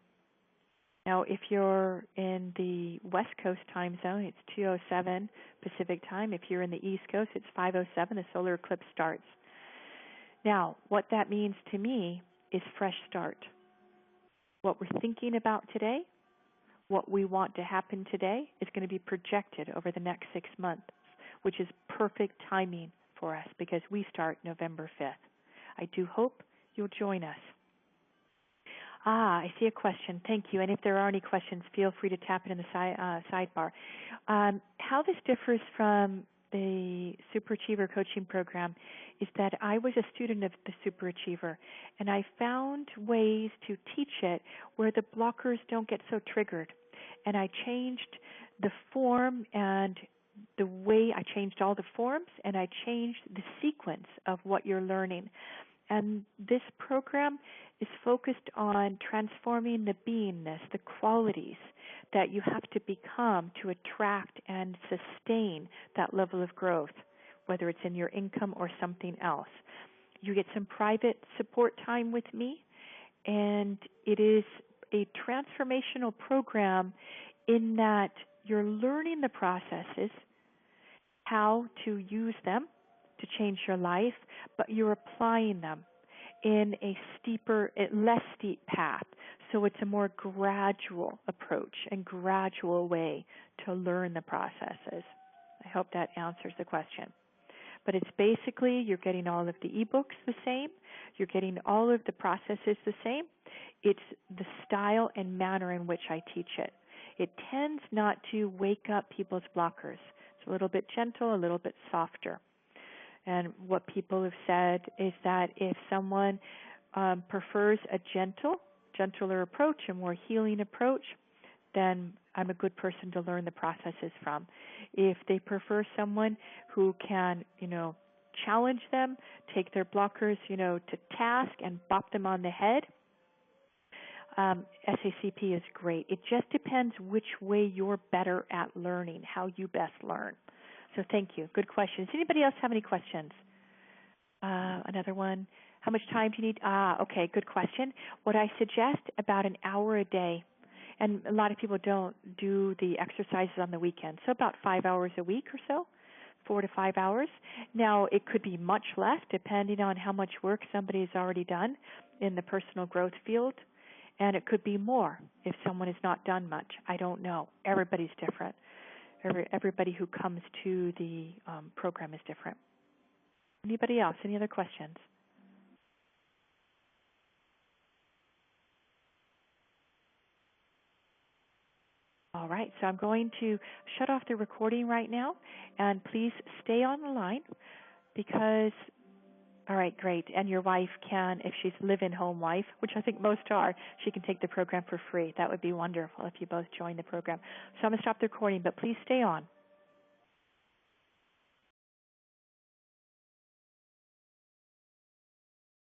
Now, if you're in the West Coast time zone, it's 2:07 Pacific time. If you're in the East Coast, it's 5:07. The solar eclipse starts. Now, what that means to me is fresh start. What we're thinking about today, what we want to happen today, is going to be projected over the next 6 months, which is perfect timing for us because we start November 5th. I do hope you'll join us. I see a question. Thank you. And if there are any questions, feel free to tap it in the sidebar. How this differs from the Superachiever coaching program is that I was a student of the Superachiever, and I found ways to teach it where the blockers don't get so triggered. And I changed the form and the way I changed all the forms, and I changed the sequence of what you're learning. And this program is focused on transforming the beingness, the qualities that you have to become to attract and sustain that level of growth, whether it's in your income or something else. You get some private support time with me, and it is a transformational program in that you're learning the processes, how to use them to change your life, but you're applying them in a less steep path. So it's a more gradual approach and gradual way to learn the processes. I hope that answers the question. But it's basically you're getting all of the ebooks the same, you're getting all of the processes the same. It's the style and manner in which I teach it. It tends not to wake up people's blockers. It's a little bit gentle, a little bit softer. And what people have said is that if someone prefers a gentler approach, a more healing approach, then I'm a good person to learn the processes from. If they prefer someone who can, challenge them, take their blockers, to task and bop them on the head, SACP is great. It just depends which way you're better at learning, how you best learn. So thank you. Good questions. Anybody else have any questions? Another one. How much time do you need? Okay, good question. What I suggest, about an hour a day. And a lot of people don't do the exercises on the weekend. So about 5 hours a week or so, 4 to 5 hours. Now, it could be much less depending on how much work somebody has already done in the personal growth field. And it could be more if someone has not done much. I don't know. Everybody's different. Everybody who comes to the program is different. Anybody else? Any other questions? All right, so I'm going to shut off the recording right now, and please stay on the line because, all right, great, and your wife can, if she's live-in home wife, which I think most are, she can take the program for free. That would be wonderful if you both join the program. So I'm going to stop the recording, but please stay on.